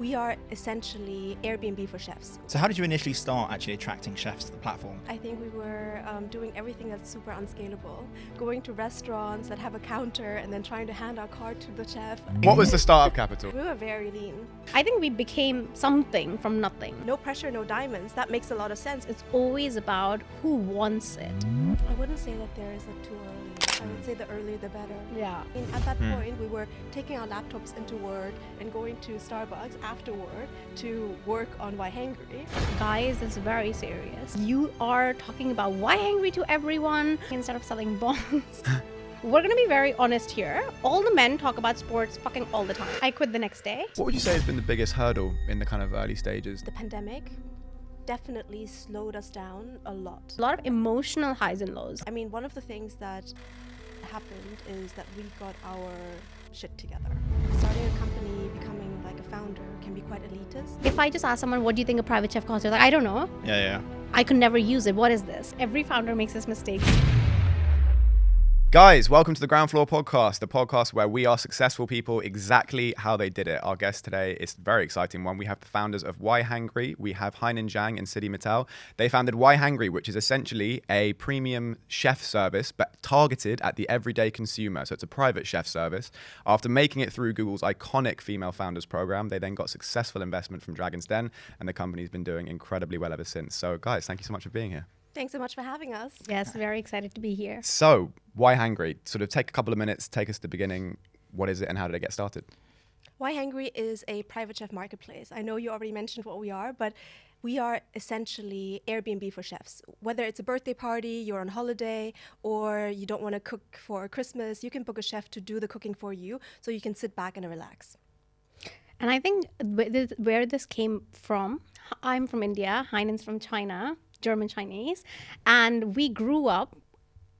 We are essentially Airbnb for chefs. So how did you initially start actually attracting chefs to the platform? I think we were doing everything that's super unscalable. Going to restaurants that have a counter and then trying to hand our card to the chef. What was the startup capital? We were very lean. I think we became something from nothing. No pressure, no diamonds. That makes a lot of sense. It's always about who wants it. I wouldn't say that there is a too early. I would say the earlier the better. Yeah. At that point, we were taking our laptops into work and going to Starbucks afterward to work on yHangry. Guys, this is very serious. You are talking about yHangry to everyone instead of selling bonds. We're gonna be very honest here. All the men talk about sports fucking all the time. I quit the next day. What would you say has been the biggest hurdle in the kind of early stages? The pandemic definitely slowed us down a lot. A lot of emotional highs and lows. I mean, one of the things that happened is that we got our shit together. Starting a company, becoming like a founder can be quite elitist. If I just ask someone, what do you think a private chef costs? They're like, I don't know. Yeah. I could never use it. What is this? Every founder makes this mistake. Guys, welcome to the Ground Floor Podcast, the podcast where we ask successful people exactly how they did it. Our guest today is a very exciting one. We have the founders of yHangry. We have Heinin, Zhang, and Siddhi Mittal. They founded yHangry, which is essentially a premium chef service, but targeted at the everyday consumer. So it's a private chef service. After making it through Google's iconic female founders program, they then got successful investment from Dragon's Den, and the company's been doing incredibly well ever since. So guys, thank you so much for being here. Thanks so much for having us. Yes, very excited to be here. So, yHangry? Sort of take a couple of minutes, take us to the beginning. What is it and how did it get started? yHangry is a private chef marketplace. I know you already mentioned what we are, but we are essentially Airbnb for chefs. Whether it's a birthday party, you're on holiday, or you don't want to cook for Christmas, you can book a chef to do the cooking for you so you can sit back and relax. And I think where this came from, I'm from India, Heinen's from China, German Chinese, and we grew up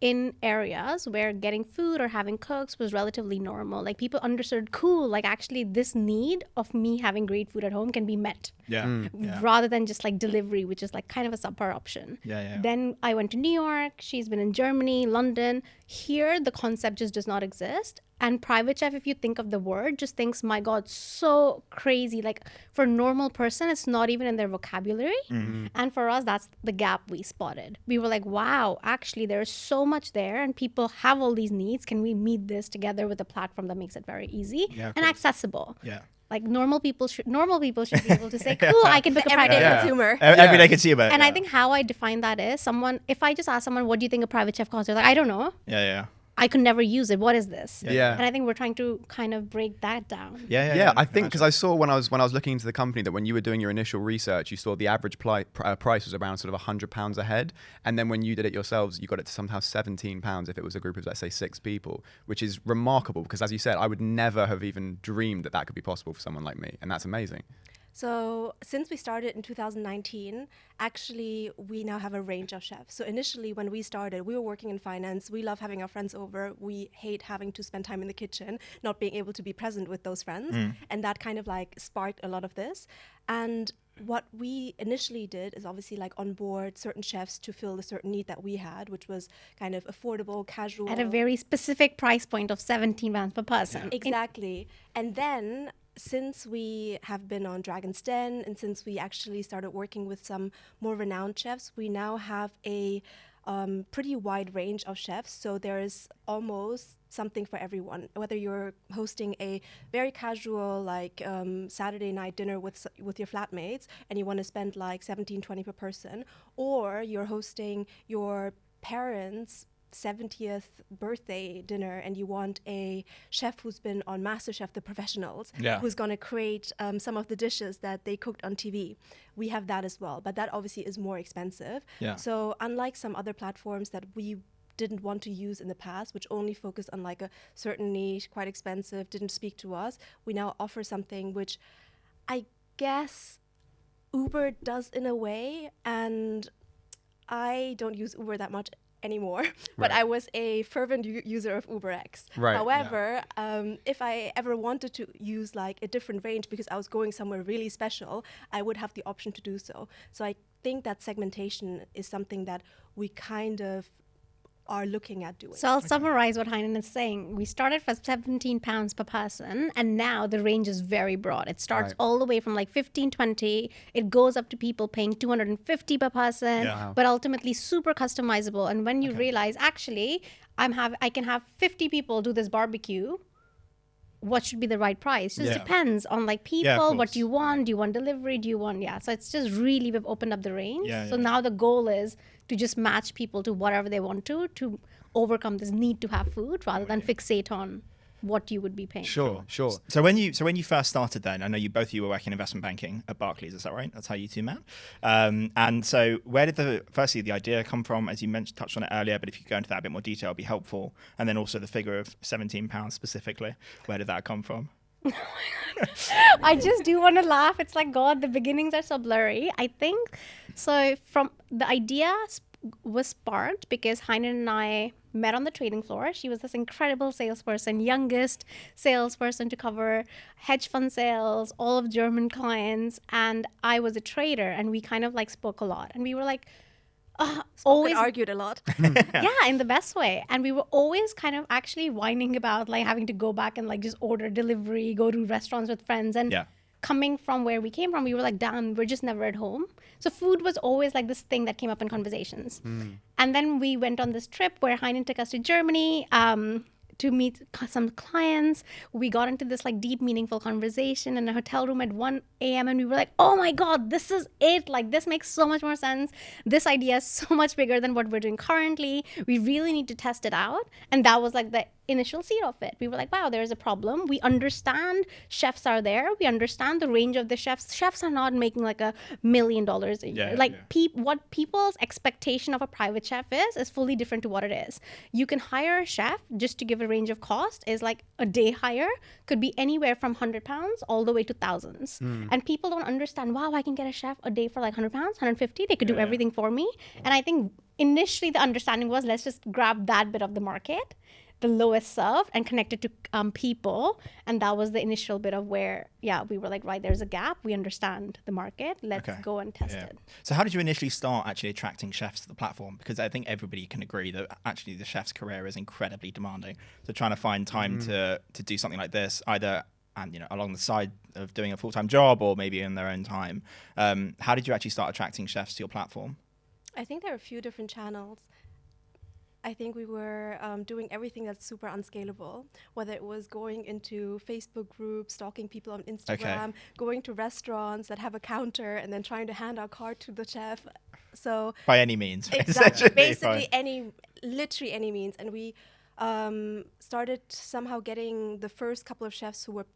in areas where getting food or having cooks was relatively normal. Like people understood, cool, like actually this need of me having great food at home can be met. Yeah. Rather than just like delivery, which is like kind of a subpar option. Yeah. Then I went to New York, she's been in Germany, London. Here, the concept just does not exist. And private chef, if you think of the word, just thinks, my God, so crazy. Like for a normal person, it's not even in their vocabulary. Mm-hmm. And for us, that's the gap we spotted. We were like, wow, actually, there's so much there and people have all these needs. Can we meet this together with a platform that makes it very easy and accessible? Yeah. Like normal people should be able to say, cool, I can book a private Everyday consumer. Everyday consumer. And I think how I define that is if I just ask someone, what do you think a private chef costs? They're like, I don't know. Yeah. I could never use it. What is this? Yeah. And I think we're trying to kind of break that down. Yeah, I think because I saw when I was looking into the company that when you were doing your initial research, you saw the average price was around sort of £100 a head, and then when you did it yourselves, you got it to somehow £17 if it was a group of let's say 6 people, which is remarkable because as you said, I would never have even dreamed that could be possible for someone like me, and that's amazing. So since we started in 2019, actually, we now have a range of chefs. So initially, when we started, we were working in finance. We love having our friends over. We hate having to spend time in the kitchen, not being able to be present with those friends. And that kind of like sparked a lot of this. And what we initially did is obviously like onboard certain chefs to fill a certain need that we had, which was kind of affordable, casual. At a very specific price point of £17 per person. Yeah. Exactly. And then since we have been on Dragon's Den and since we actually started working with some more renowned chefs, we now have a pretty wide range of chefs. So there is almost something for everyone, whether you're hosting a very casual like Saturday night dinner with your flatmates and you want to spend like $17-20 per person, or you're hosting your parents' 70th birthday dinner and you want a chef who's been on MasterChef The Professionals, who's going to create some of the dishes that they cooked on TV. We have that as well, but that obviously is more expensive. So unlike some other platforms that we didn't want to use in the past, which only focused on like a certain niche, quite expensive, didn't speak to us, we now offer something which I guess Uber does in a way, and I don't use Uber that much anymore, but I was a fervent user of UberX. However, if I ever wanted to use like a different range because I was going somewhere really special, I would have the option to do so. So I think that segmentation is something that we kind of are looking at doing. So I'll summarize what Heinen is saying. We started for £17 per person, and now the range is very broad. It starts Right. all the way from like 15, 20. It goes up to people paying 250 per person, Yeah. Wow. but ultimately super customizable. And when you realize, actually, I can have 50 people do this barbecue, what should be the right price? Just Yeah. depends on like people, Yeah, of what course. do you want? Do you want delivery? Do you want, so it's just really, we've opened up the range. Yeah, So yeah. now the goal is to just match people to whatever they want to overcome this need to have food rather than fixate on what you would be paying. Sure. So when you first started, then I know both of you were working in investment banking at Barclays. Is that right? That's how you two met. And so where did firstly the idea come from? As you touched on it earlier, but if you could go into that in a bit more detail, it'd be helpful. And then also the figure of £17 specifically. Where did that come from? I just do want to laugh. It's like, God, the beginnings are so blurry. I think so. From the idea was sparked because Heinen and I met on the trading floor. She was this incredible salesperson, youngest salesperson to cover hedge fund sales, all of German clients, and I was a trader, and we kind of like spoke a lot, and we were like always argued a lot. yeah, in the best way. And we were always kind of actually whining about like having to go back and like just order delivery, go to restaurants with friends. And Yeah. coming from where we came from, we were like, damn, we're just never at home. So food was always like this thing that came up in conversations. And then we went on this trip where Heinen took us to Germany to meet some clients. We got into this like deep, meaningful conversation in a hotel room at 1 a.m. And we were like, oh my God, this is it. Like, this makes so much more sense. This idea is so much bigger than what we're doing currently. We really need to test it out. And that was like the initial seed of it. We were like, wow, there's a problem. We understand chefs are there. We understand the range of the chefs. Chefs are not making like $1 million a year. Yeah, Like yeah. what people's expectation of a private chef is fully different to what it is. You can hire a chef, just to give a range of cost, is like a day hire could be anywhere from £100 all the way to thousands. And people don't understand, wow, I can get a chef a day for like £100, 150. They could do Yeah. everything for me. And I think initially the understanding was, let's just grab that bit of the market, the lowest served, and connect it to people. And that was the initial bit of where, we were like, right, there's a gap. We understand the market. Let's Okay. go and test Yeah. it. So how did you initially start actually attracting chefs to the platform? Because I think everybody can agree that actually the chef's career is incredibly demanding. So trying to find time to do something like this, either along the side of doing a full-time job or maybe in their own time. How did you actually start attracting chefs to your platform? I think there are a few different channels. I think we were doing everything that's super unscalable, whether it was going into Facebook groups, stalking people on Instagram, going to restaurants that have a counter and then trying to hand our card to the chef. So By any means. exactly, essentially, basically fine. literally any means. And we started somehow getting the first couple of chefs who were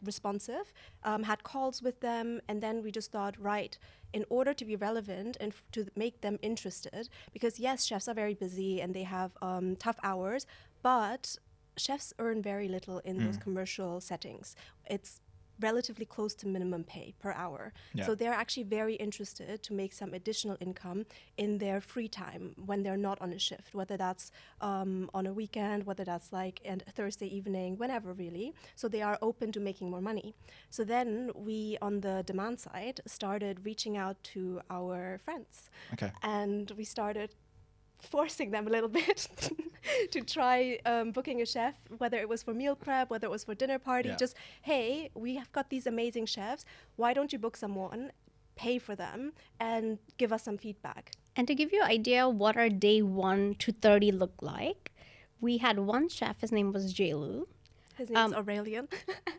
responsive, had calls with them, and then we just thought, right, in order to be relevant and to make them interested, because yes, chefs are very busy and they have tough hours, but chefs earn very little in those commercial settings. It's relatively close to minimum pay per hour. Yeah. So they're actually very interested to make some additional income in their free time when they're not on a shift, whether that's on a weekend, whether that's like a Thursday evening, whenever really. So they are open to making more money. So then we, on the demand side, started reaching out to our friends. Okay. And we started forcing them a little bit to try booking a chef, whether it was for meal prep, whether it was for dinner party, Yeah. just, hey, we have got these amazing chefs. Why don't you book someone, pay for them, and give us some feedback? And to give you an idea what our day 1 to 30 looked like, we had one chef, his name was Jailu. His name's Aurelian.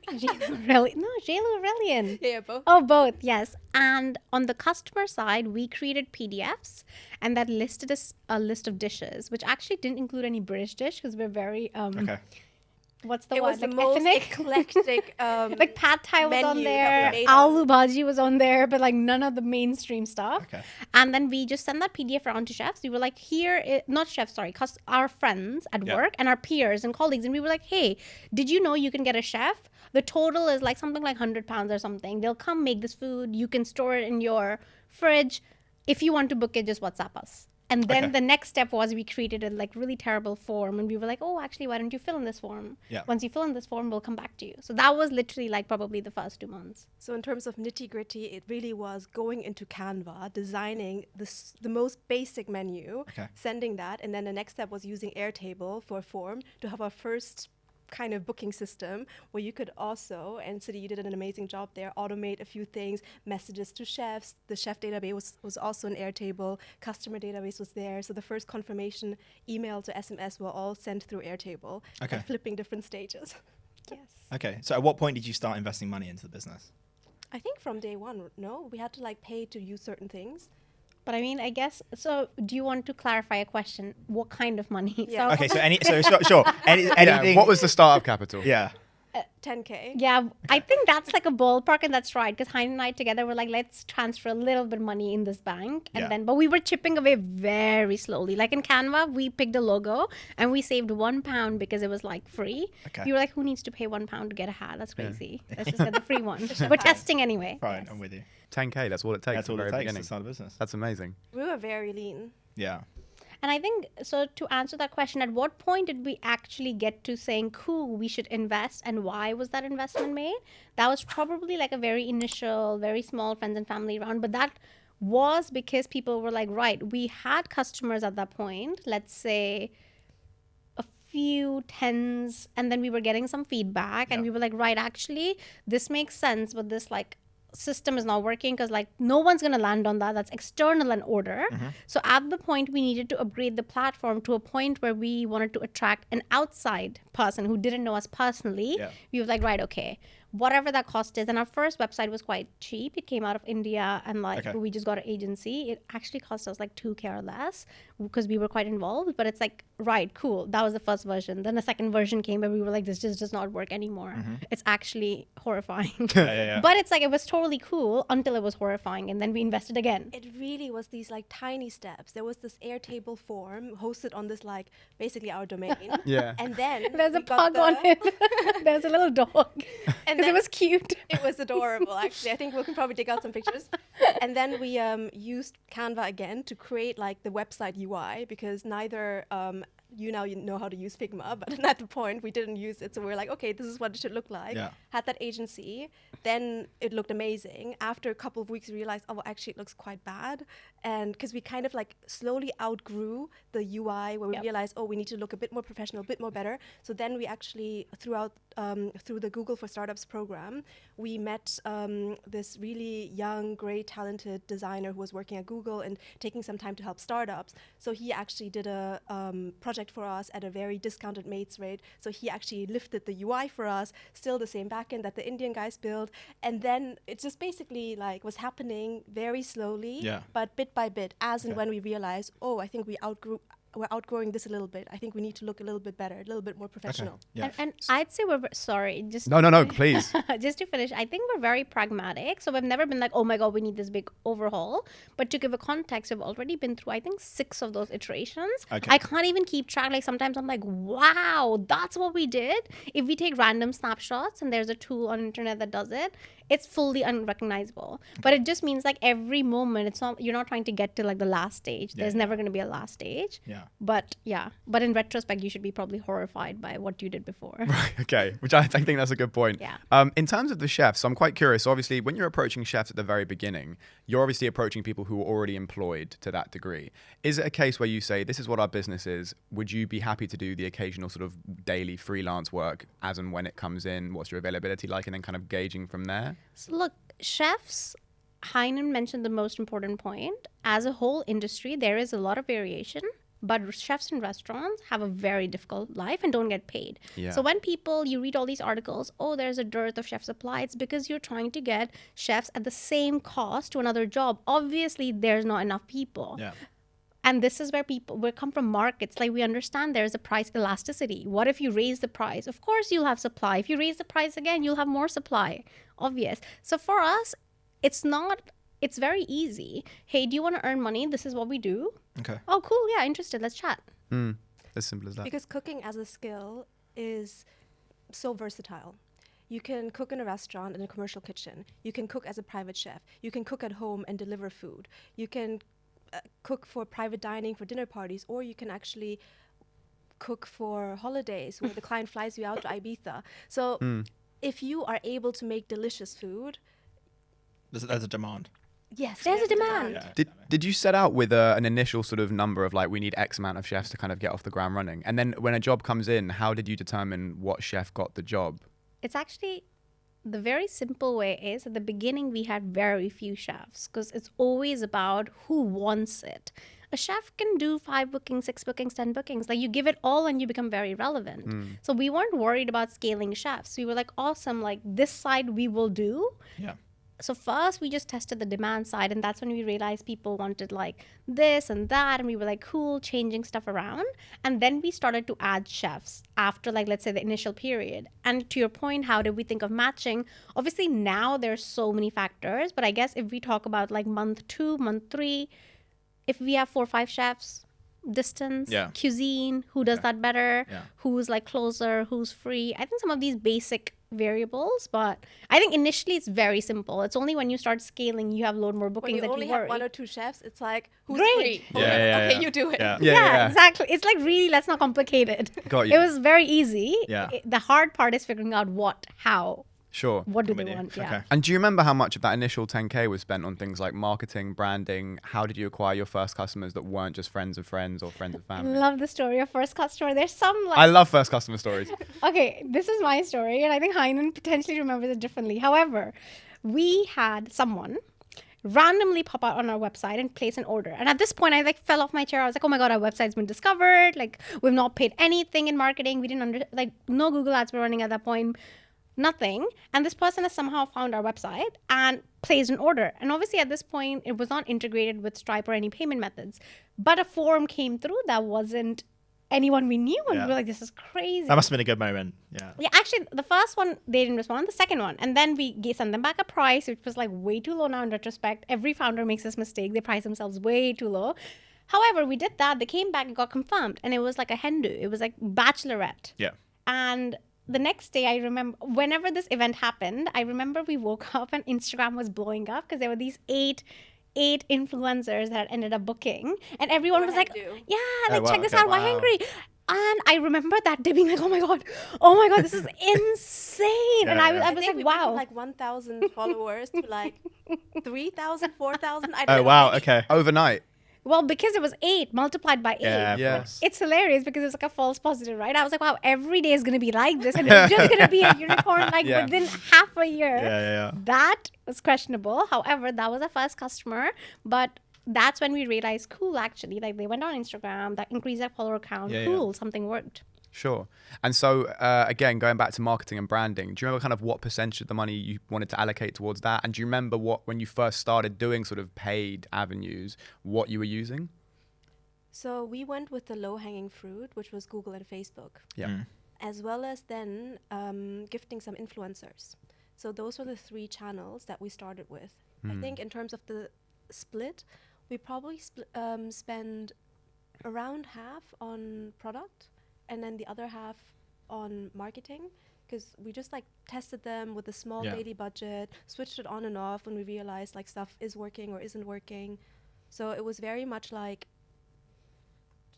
Jailu Aurelian. Yeah, both. Oh, both, yes. And on the customer side, we created PDFs and that listed a list of dishes, which actually didn't include any British dish because we're very, Okay. what's the It word? was the Like most ethnic? eclectic Like pad thai was on menu that there, we made on- aloo bhaji was on there, but like none of the mainstream stuff. Okay. And then we just sent that PDF around to chefs. We were like, not chefs, sorry, our friends at Yeah. work and our peers and colleagues. And we were like, hey, did you know you can get a chef? The total is like something like £100 or something. They'll come make this food. You can store it in your fridge. If you want to book it, just WhatsApp us. And then Okay. the next step was we created a like really terrible form, and we were like, oh, actually, why don't you fill in this form? Yeah. Once you fill in this form, we'll come back to you. So that was literally like probably the first 2 months. So in terms of nitty gritty, it really was going into Canva, designing the most basic menu, Okay. sending that, and then the next step was using Airtable for a form to have our first kind of booking system where you could also, and Siddhi, you did an amazing job there, automate a few things, messages to chefs. The chef database was also in Airtable, customer database was there. So the first confirmation email to SMS were all sent through Airtable, Okay. flipping different stages. Yes. Okay. So at what point did you start investing money into the business? I think from day one, no, we had to like pay to use certain things. But I mean, I guess, so do you want to clarify a question? What kind of money? Yeah. Okay. So sure. Anything. Yeah, what was the startup capital? Yeah. 10K. Yeah, I think that's like a ballpark, and that's right. Because Heinen and I together were like, let's transfer a little bit of money in this bank, and Yeah. then, but we were chipping away very slowly. Like in Canva, we picked a logo and we saved £1 because it was like free. Okay. We were like, who needs to pay £1 to get a hat? That's crazy. Let's just get the free one. We're testing anyway. Fine. Yes. I'm with you. 10K, that's all it takes That's at all the it very takes beginning. to start a business. That's amazing. We were very lean. Yeah. And I think, so to answer that question, at what point did we actually get to saying, cool, we should invest, and why was that investment made? That was probably like a very initial, very small friends and family round, but that was because people were like, right, we had customers at that point, let's say a few tens, and then we were getting some feedback, and Yeah. we were like, right, actually, this makes sense, but this like system is not working because like no one's going to land on that. That's external and order. So at the point we needed to upgrade the platform to a point where we wanted to attract an outside person who didn't know us personally. Yeah. We were like, right, okay, whatever that cost is. And our first website was quite cheap. It came out of India, and like Okay. we just got an agency. It actually cost us like 2K or less because we were quite involved. But it's like, right, cool. That was the first version. Then the second version came where we were like, this just does not work anymore. It's actually horrifying. Yeah. But it's like, it was totally cool until it was horrifying. And then we invested again. It really was these like tiny steps. There was this Airtable form hosted on this like basically our domain. Yeah. And then There's a we got pug on it. There's a little dog. And Because it then was cute. it was adorable, actually. I think we can probably dig out some pictures. And then we used Canva again to create like the website UI because neither you know how to use Figma, but at the point we didn't use it. So we were like, okay, this is what it should look like. Yeah. Had that agency, then it looked amazing. After a couple of weeks, we realized, oh, actually it looks quite bad. And because we kind of like slowly outgrew the UI where we Yep. realized, oh, we need to look a bit more professional, a bit more better. So then we actually, through the Google for Startups program, we met this really young, great, talented designer who was working at Google and taking some time to help startups. So he actually did a project for us at a very discounted mates rate. So he actually lifted the UI for us, still the same backend that the Indian guys built. And then it just basically like was happening very slowly, Yeah. but bit by bit, as and Okay. when we realized, oh, I think we're outgrowing this a little bit. I think we need to look a little bit better, a little bit more professional. Yeah. And I'd say sorry, just No, please. just to finish, I think we're very pragmatic. So we've never been like, oh my God, we need this big overhaul. But to give a context, we've already been through, I think, 6 of those iterations. Okay. I can't even keep track. Like sometimes I'm like, wow, that's what we did. If we take random snapshots and there's a tool on internet that does it, it's fully unrecognizable. But it just means like every moment, it's not, you're not trying to get to like the last stage. There's never going to be a last stage. Yeah. But in retrospect, you should be probably horrified by what you did before. Okay, which I think that's a good point. Yeah. In terms of the chefs, I'm quite curious. Obviously, when you're approaching chefs at the very beginning, you're obviously approaching people who are already employed to that degree. Is it a case where you say, this is what our business is? Would you be happy to do the occasional sort of daily freelance work as and when it comes in? What's your availability like? And then kind of gauging from there? So look, chefs, Heinen mentioned the most important point. As a whole industry, there is a lot of variation. But chefs in restaurants have a very difficult life and don't get paid. Yeah. So when you read all these articles, oh, there's a dearth of chef supply, it's because you're trying to get chefs at the same cost to another job. Obviously, there's not enough people. Yeah. And this is where we come from markets. Like we understand there's a price elasticity. What if you raise the price? Of course you'll have supply. If you raise the price again, you'll have more supply. Obvious. So for us, it's very easy. Hey, do you want to earn money? This is what we do. Okay. Oh, cool. Yeah, interested. Let's chat. As simple as that. Because cooking as a skill is so versatile. You can cook in a restaurant, in a commercial kitchen. You can cook as a private chef. You can cook at home and deliver food. You can cook for private dining, for dinner parties, or you can actually cook for holidays where the client flies you out to Ibiza. So if you are able to make delicious food, There's a demand. yes, There's a demand. Did you set out with an initial sort of number of like, we need X amount of chefs to kind of get off the ground running? And then when a job comes in, how did you determine what chef got the job? It's actually the very simple way is at the beginning we had very few chefs because it's always about who wants it. A chef can do 5 bookings, 6 bookings, 10 bookings. Like you give it all and you become very relevant. So we weren't worried about scaling chefs. We were like, awesome, like this side we will do. Yeah. So first we just tested the demand side, and that's when we realized people wanted like this and that, and we were like, cool, changing stuff around. And then we started to add chefs after, like, let's say the initial period. And to your point, how did we think of matching? Obviously now there's so many factors, but I guess if we talk about like month 2, month 3, if we have 4 or 5 chefs, distance, cuisine, who does that better, who's like closer, who's free, I think some of these basic variables, but I think initially it's very simple. It's only when you start scaling you have a load more bookings when you that only you have worry. 1 or 2 chefs, it's like, who's Great. free? Okay, you do it. Yeah, exactly. It's like, really, let's not complicate it. Got you. It was very easy. Yeah. The hard part is figuring out what, how, Sure. what do I'm they with you. want. Okay. Yeah. And do you remember how much of that initial 10K was spent on things like marketing, branding? How did you acquire your first customers that weren't just friends of friends or friends of I family? love the story of first customer. There's some like I love first customer stories. okay, this is my story, and I think Heinen potentially remembers it differently. However, we had someone randomly pop out on our website and place an order. And at this point, I like fell off my chair. I was like, oh my God, our website's been discovered. Like, we've not paid anything in marketing. We didn't no Google ads were running at that point. Nothing. And this person has somehow found our website and placed an order. And obviously at this point, it was not integrated with Stripe or any payment methods. But a form came through that wasn't anyone we knew. And we were like, this is crazy. That must have been a good moment. Yeah. Yeah, actually, the first one, they didn't respond. The second one. And then we sent them back a price, which was like way too low now in retrospect. Every founder makes this mistake. They price themselves way too low. However, we did that. They came back and got confirmed. And it was like a hen do. It was like bachelorette. Yeah. And the next day, I remember, whenever this event happened, I remember we woke up and Instagram was blowing up because there were these eight influencers that ended up booking, and everyone was like, yeah, like check this out, yHangry. And I remember that day being like, oh my god, this is insane. And I was like, we wow. went from like 1,000 followers to like 3,000, 4,000. I don't Oh know. wow. Okay. Overnight. Well, because it was 8 multiplied by 8. Yeah. Yes. It's hilarious because it was like a false positive, right? I was like, wow, every day is going to be like this. And it's just going to be a unicorn like within half a year. Yeah. That was questionable. However, that was our first customer. But that's when we realized, cool, actually. Like they went on Instagram, that increased their follower count. Cool, something worked. Sure. And so, again, going back to marketing and branding, do you remember kind of what percentage of the money you wanted to allocate towards that? And do you remember when you first started doing sort of paid avenues, what you were using? So we went with the low-hanging fruit, which was Google and Facebook. Yeah. As well as then gifting some influencers. So those were the 3 channels that we started with. I think in terms of the split, we probably spend around half on product and then the other half on marketing, because we just like tested them with a small daily budget, switched it on and off when we realized like stuff is working or isn't working. So it was very much like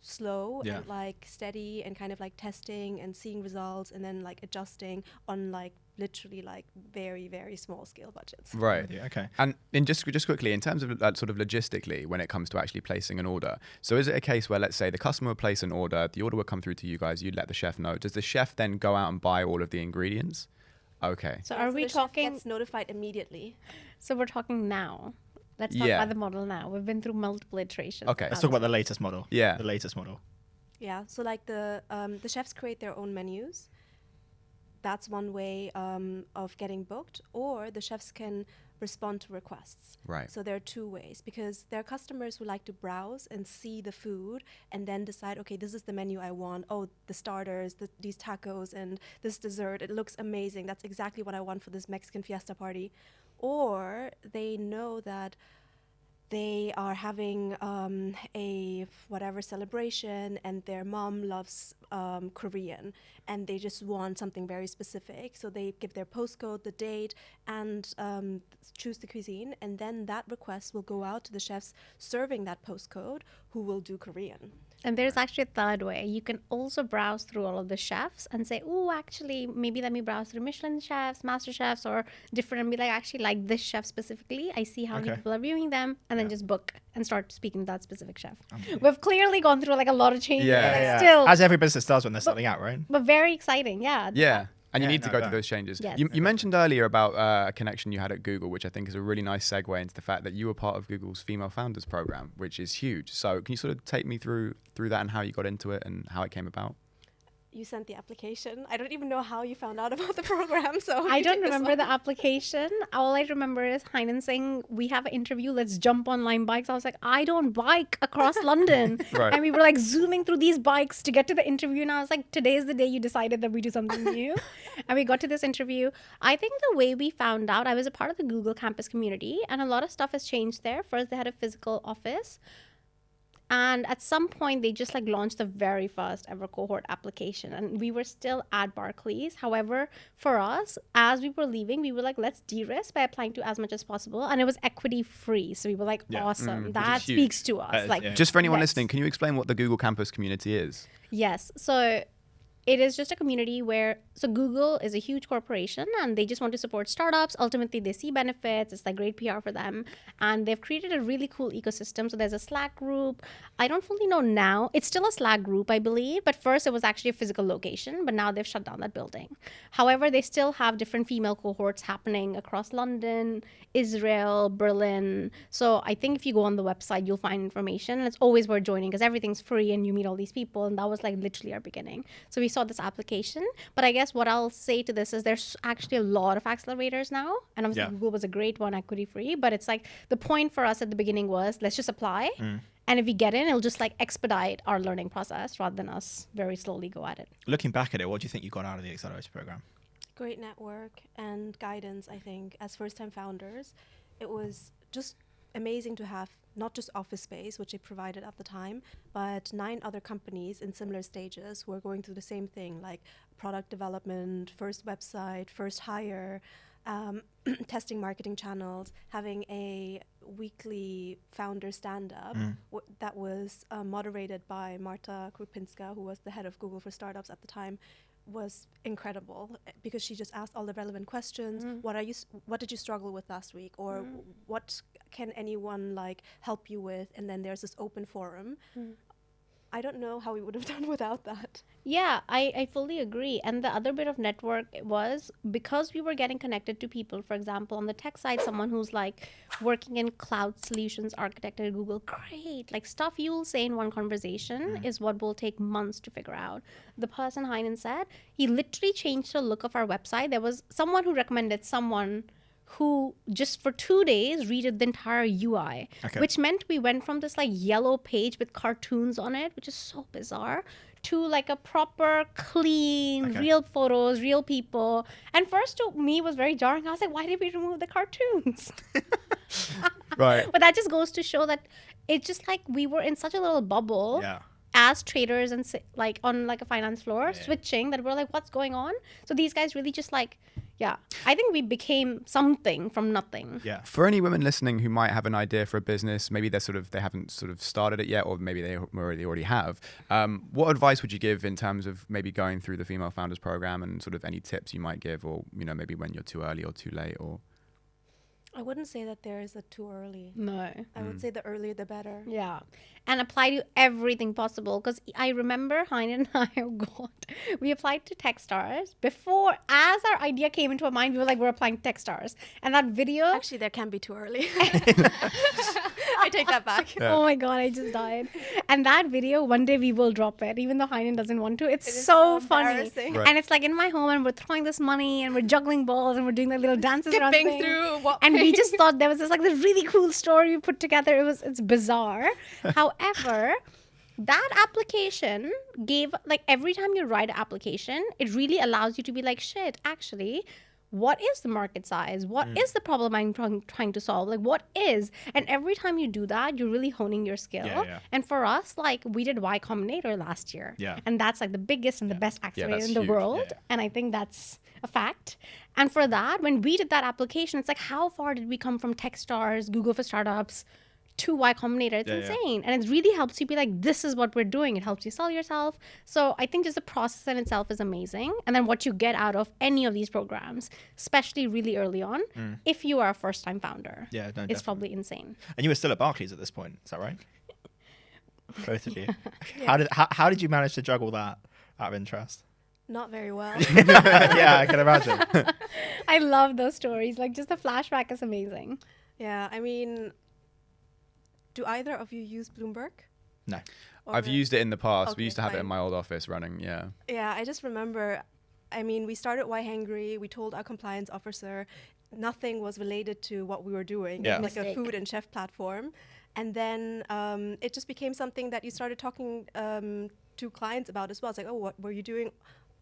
slow and like steady and kind of like testing and seeing results and then like adjusting on like literally like very, very small scale budgets. Right. Yeah, okay. And just quickly, in terms of sort of logistically, when it comes to actually placing an order, so is it a case where, let's say, the customer would place an order, the order would come through to you guys, you'd let the chef know. Does the chef then go out and buy all of the ingredients? Okay. So are we the chef talking? gets notified immediately. So we're talking now. Let's talk about the model now. We've been through multiple iterations. Okay. Let's talk about the latest model. Yeah. The latest model. Yeah, so like the chefs create their own menus. That's one way of getting booked, or the chefs can respond to requests. Right. So there are 2 ways, because there are customers who like to browse and see the food and then decide, okay, this is the menu I want. Oh, the starters, these tacos and this dessert, it looks amazing. That's exactly what I want for this Mexican fiesta party. Or they know that they are having a whatever celebration, and their mom loves Korean, and they just want something very specific. So they give their postcode, the date, and choose the cuisine, and then that request will go out to the chefs serving that postcode, who will do Korean. And there's actually a third way. You can also browse through all of the chefs and say, oh, actually, maybe let me browse through Michelin chefs, master chefs, or different, and be like, actually, like this chef specifically. I see how many Okay. people are viewing them, and then just book and start speaking to that specific chef. Amazing. We've clearly gone through like a lot of changes. Yeah. but Yeah. Still, As every business does when they're starting out, right? but very exciting. Yeah. Yeah. And you Yeah, need to no, go no. through those changes. Yes. You mentioned earlier about a connection you had at Google, which I think is a really nice segue into the fact that you were part of Google's Female Founders Program, which is huge. So can you sort of take me through that and how you got into it and how it came about? You sent the application. I don't even know how you found out about the program. So I you don't take this remember one. the application. All I remember is Heinen saying, we have an interview, let's jump on Lime bikes. I was like, I don't bike across London. Right. And we were like zooming through these bikes to get to the interview. And I was like, today's the day you decided that we do something new. And we got to this interview. I think the way we found out, I was a part of the Google campus community, and a lot of stuff has changed there. First, they had a physical office. And at some point, they just like launched the very first ever cohort application. And we were still at Barclays. However, for us, as we were leaving, we were like, let's de-risk by applying to as much as possible. And it was equity free. So we were like, Yeah. awesome. which That is huge. speaks to us. That is- Like, yeah. Just for anyone Yes. listening, can you explain what the Google campus community is? yes. So it is just a community where, so Google is a huge corporation and they just want to support startups. Ultimately, they see benefits. It's like great PR for them. And they've created a really cool ecosystem. So there's a Slack group. I don't fully know now. It's still a Slack group, I believe. But first, it was actually a physical location. But now they've shut down that building. However, they still have different female cohorts happening across London, Israel, Berlin. So I think if you go on the website, you'll find information. And it's always worth joining because everything's free and you meet all these people. And that was like literally our beginning. So we saw this application. But I guess what I'll say to this is there's actually a lot of accelerators now. And obviously, Yeah. Google was a great one, equity free. But it's like the point for us at the beginning was let's just apply. And if we get in, it'll just like expedite our learning process rather than us very slowly go at it. Looking back at it, what do you think you got out of the accelerator program? Great network and guidance, I think, as first-time founders. It was just amazing to have not just office space, which they provided at the time, but 9 other companies in similar stages who are going through the same thing, like product development, first website, first hire, testing marketing channels, having a weekly founder stand-up that was moderated by Marta Krupinska, who was the head of Google for Startups at the time, was incredible because she just asked all the relevant questions. What did you struggle with last week, or what can anyone like help you with? And then there's this open forum. I don't know how we would have done without that. Yeah, I fully agree. And the other bit of network was because we were getting connected to people, for example, on the tech side, someone who's like working in cloud solutions architect at Google, great. Like stuff you'll say in one conversation is what will take months to figure out. The person Heinen said, he literally changed the look of our website. There was someone who recommended someone who just for 2 days redid the entire UI, Okay. which meant we went from this like yellow page with cartoons on it, which is so bizarre, to like a proper, clean, Okay. real photos, real people. And first to me was very jarring. I was like, why did we remove the cartoons? Right. But that just goes to show that it's just like we were in such a little bubble Yeah. as traders and like on like a finance floor, Yeah. switching, that we're like, what's going on? So these guys really just like, yeah, I think we became something from nothing. Yeah. For any women listening who might have an idea for a business, maybe they haven't sort of started it yet, or maybe they already have. What advice would you give in terms of maybe going through the Female Founders Program, and sort of any tips you might give, or maybe when you're too early or too late, or I wouldn't say that there is a too early. No. I would say the earlier the better. Yeah. And apply to everything possible. Because I remember Heinen and I, oh God, we applied to Techstars before, as our idea came into our mind, we were like, we're applying to Techstars. And that video, Actually, there can be too early. I take that back. oh my God, I just died. And that video, one day we will drop it, even though Heinen doesn't want to. It's It is so so funny. embarrassing. Right. And it's like in my home and we're throwing this money and we're juggling balls and we're doing like little dances around Skipping things. through what And we page? just thought there was this like this really cool story we put together. It's bizarre. However, that application gave, like, every time you write an application, it really allows you to be like, shit, actually, what is the market size? What is the problem I'm trying to solve? Like, what is? And every time you do that, you're really honing your skill. Yeah. And for us, like, we did Y Combinator last year. Yeah. And that's like the biggest and the best accelerator that's in the huge. world. Yeah. And I think that's a fact. And for that, when we did that application, it's like, how far did we come from Techstars, Google for Startups, to Y Combinator? It's insane. And it really helps you be like, this is what we're doing. It helps you sell yourself. So I think just the process in itself is amazing. And then what you get out of any of these programs, especially really early on, if you are a first-time founder, Yeah, no, it's definitely. probably insane. And you were still at Barclays at this point, is that right? Both of you. How did you manage to juggle that out of interest? Not very well. Yeah, I can imagine. I love those stories. Like, just the flashback is amazing. Yeah, I mean, do either of you use Bloomberg? No. I've Or- used it in the past. Okay, We used to have it in fine. my old office running. Yeah. Yeah, I just remember, I mean, we started yHangry. We told our compliance officer nothing was related to what we were doing. Yeah. It was like a Mistake. food and chef platform. And then it just became something that you started talking to clients about as well. It's like, oh, what were you doing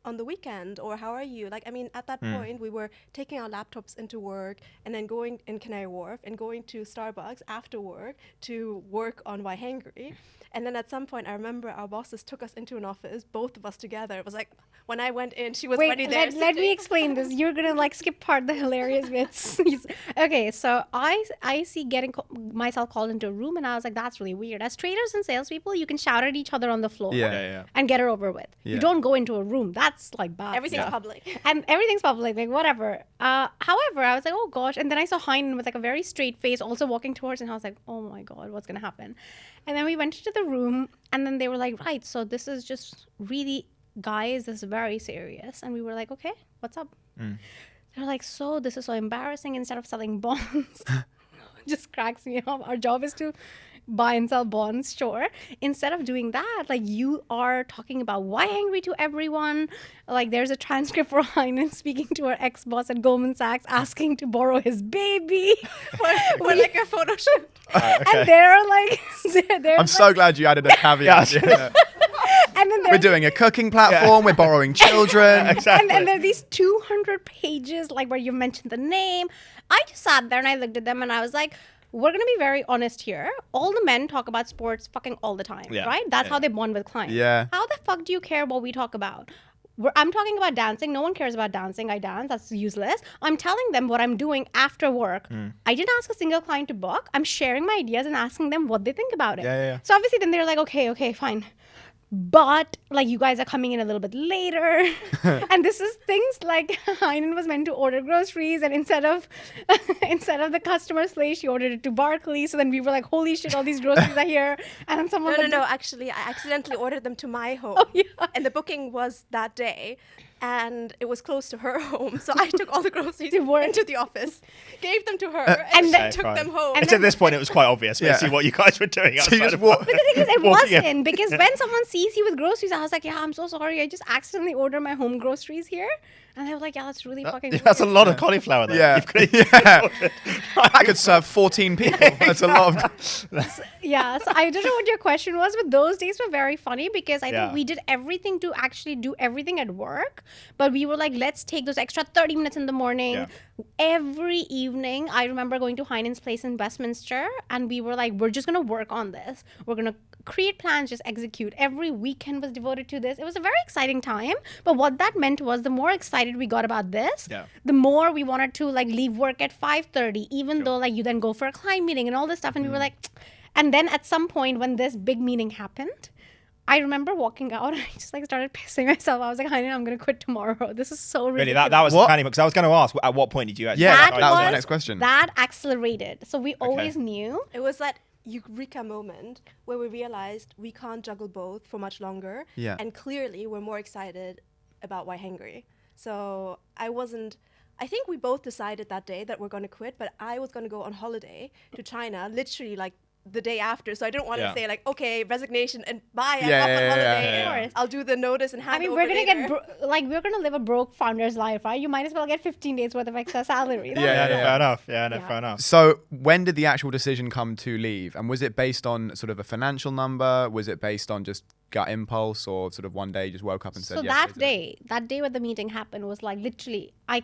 on the weekend? Or how are you? Like, I mean, at that point, we were taking our laptops into work and then going in Canary Wharf and going to Starbucks after work to work on yHangry. And then at some point, I remember our bosses took us into an office, both of us together. It was like, when I went in, she was Wait, already there. let me sitting. explain this. You're gonna like skip part the hilarious bits. Okay, so I see getting myself called into a room, and I was like, that's really weird. As traders and salespeople, you can shout at each other on the floor Yeah. and get it over with. Yeah. You don't go into a room. That's like bad. Everything's stuff. public. And everything's public, like whatever. However, I was like, oh gosh. And then I saw Heinen with like a very straight face also walking towards, and I was like, oh my God, what's gonna happen? And then we went into the room, and then they were like, right, so this is just really, guys, this is very serious. And we were like, okay, what's up? They're like, so this is so embarrassing. Instead of selling bonds, just cracks me up. Our job is to buy and sell bonds, sure. Instead of doing that, like, you are talking about why angry to everyone. Like, there's a transcript for Heinen speaking to her ex-boss at Goldman Sachs, asking to borrow his baby. We're like a photo shoot. And they're like, they're I'm like, so glad you added a caveat. Yeah. and then We're they're doing a cooking platform. We're borrowing children. Exactly. And there are these 200 pages, like, where you mentioned the name. I just sat there and I looked at them and I was like, we're going to be very honest here. All the men talk about sports fucking all the time, Yeah. right? That's Yeah. how they bond with clients. Yeah. How the fuck do you care what we talk about? I'm talking about dancing. No one cares about dancing. I dance. That's useless. I'm telling them what I'm doing after work. I didn't ask a single client to book. I'm sharing my ideas and asking them what they think about it. Yeah. So obviously then they're like, okay, fine. But like, you guys are coming in a little bit later. And this is things like Heinen was meant to order groceries, and instead of the customer slate, she ordered it to Barclays. So then we were like, holy shit, all these groceries are here. And then someone No. Actually, I accidentally ordered them to my home. Oh, yeah. And the booking was that day. And it was close to her home. So I took all the groceries To work. into the office, gave them to her, and and then- then took fine. them home. It's at this point, it was quite obvious, basically, what you guys were doing. So you outside just of walk- work. But the thing is, it Walking in. wasn't, because when someone sees you with groceries, I was like, yeah, I'm so sorry. I just accidentally ordered my home groceries here. And they were like, yeah, that's really fucking That's a weird. lot of cauliflower there. Yeah. You've got- Yeah. I could serve 14 people. That's a lot of. Yeah, so I don't know what your question was, but those days were very funny because I Yeah. think we did everything to actually do everything at work. But we were like, let's take those extra 30 minutes in the morning. Yeah. Every evening, I remember going to Heinen's place in Westminster, and we were like, we're just going to work on this. We're going to create plans, just execute. Every weekend was devoted to this. It was a very exciting time. But what that meant was the more excited we got about this, Yeah. the more we wanted to like leave work at 5:30, even though like you then go for a client meeting and all this stuff. And we were like, and then at some point when this big meeting happened, I remember walking out and I just like started pissing myself. I was like, Heinen, I'm going to quit tomorrow. This is so ridiculous. Really, that was What? the because I was going to ask, at what point did you actually... Yeah, That that was my was- next question. That accelerated. So we always knew. It was that eureka moment where we realized we can't juggle both for much longer. Yeah. And clearly we're more excited about yHangry. So I think we both decided that day that we're going to quit, but I was going to go on holiday to China, literally like the day after. So I didn't want Yeah. to say like, okay, resignation and bye, I'm Yeah, off yeah, on yeah, holiday. yeah, yeah. I'll do the notice and hand I mean, over we're going to later. get, we're going to live a broke founder's life, right? You might as well get 15 days worth of extra salary. That's Yeah, Yeah, yeah. fair enough. Yeah, Yeah. fair enough. So when did the actual decision come to leave? And was it based on sort of a financial number? Was it based on just gut impulse, or sort of one day you just woke up and said, So yes, that day when the meeting happened was like literally, I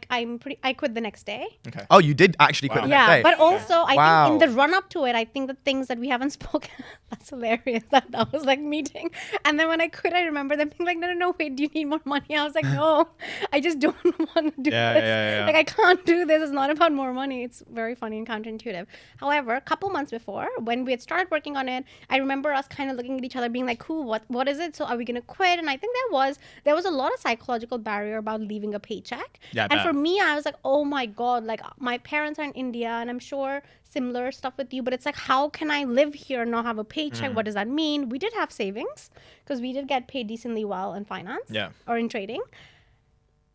quit the next day. Okay. Oh, you did actually quit Wow. the next Yeah, day. but also I Wow. think in the run up to it, I think the things that we haven't spoken, that's hilarious. That was like meeting. And then when I quit, I remember them being like, no, wait, do you need more money? I was like, no, I just don't want to do Yeah, this. yeah. Like I can't do this. It's not about more money. It's very funny and counterintuitive. However, a couple months before, when we had started working on it, I remember us kind of looking at each other being like, cool, what is it? So are we going to quit? And I think there was a lot of psychological barrier about leaving a paycheck. Yeah, I And bet. for me, I was like, oh my God, like my parents are in India, and I'm sure similar stuff with you, but it's like, how can I live here and not have a paycheck? What does that mean? We did have savings because we did get paid decently well in finance or in trading.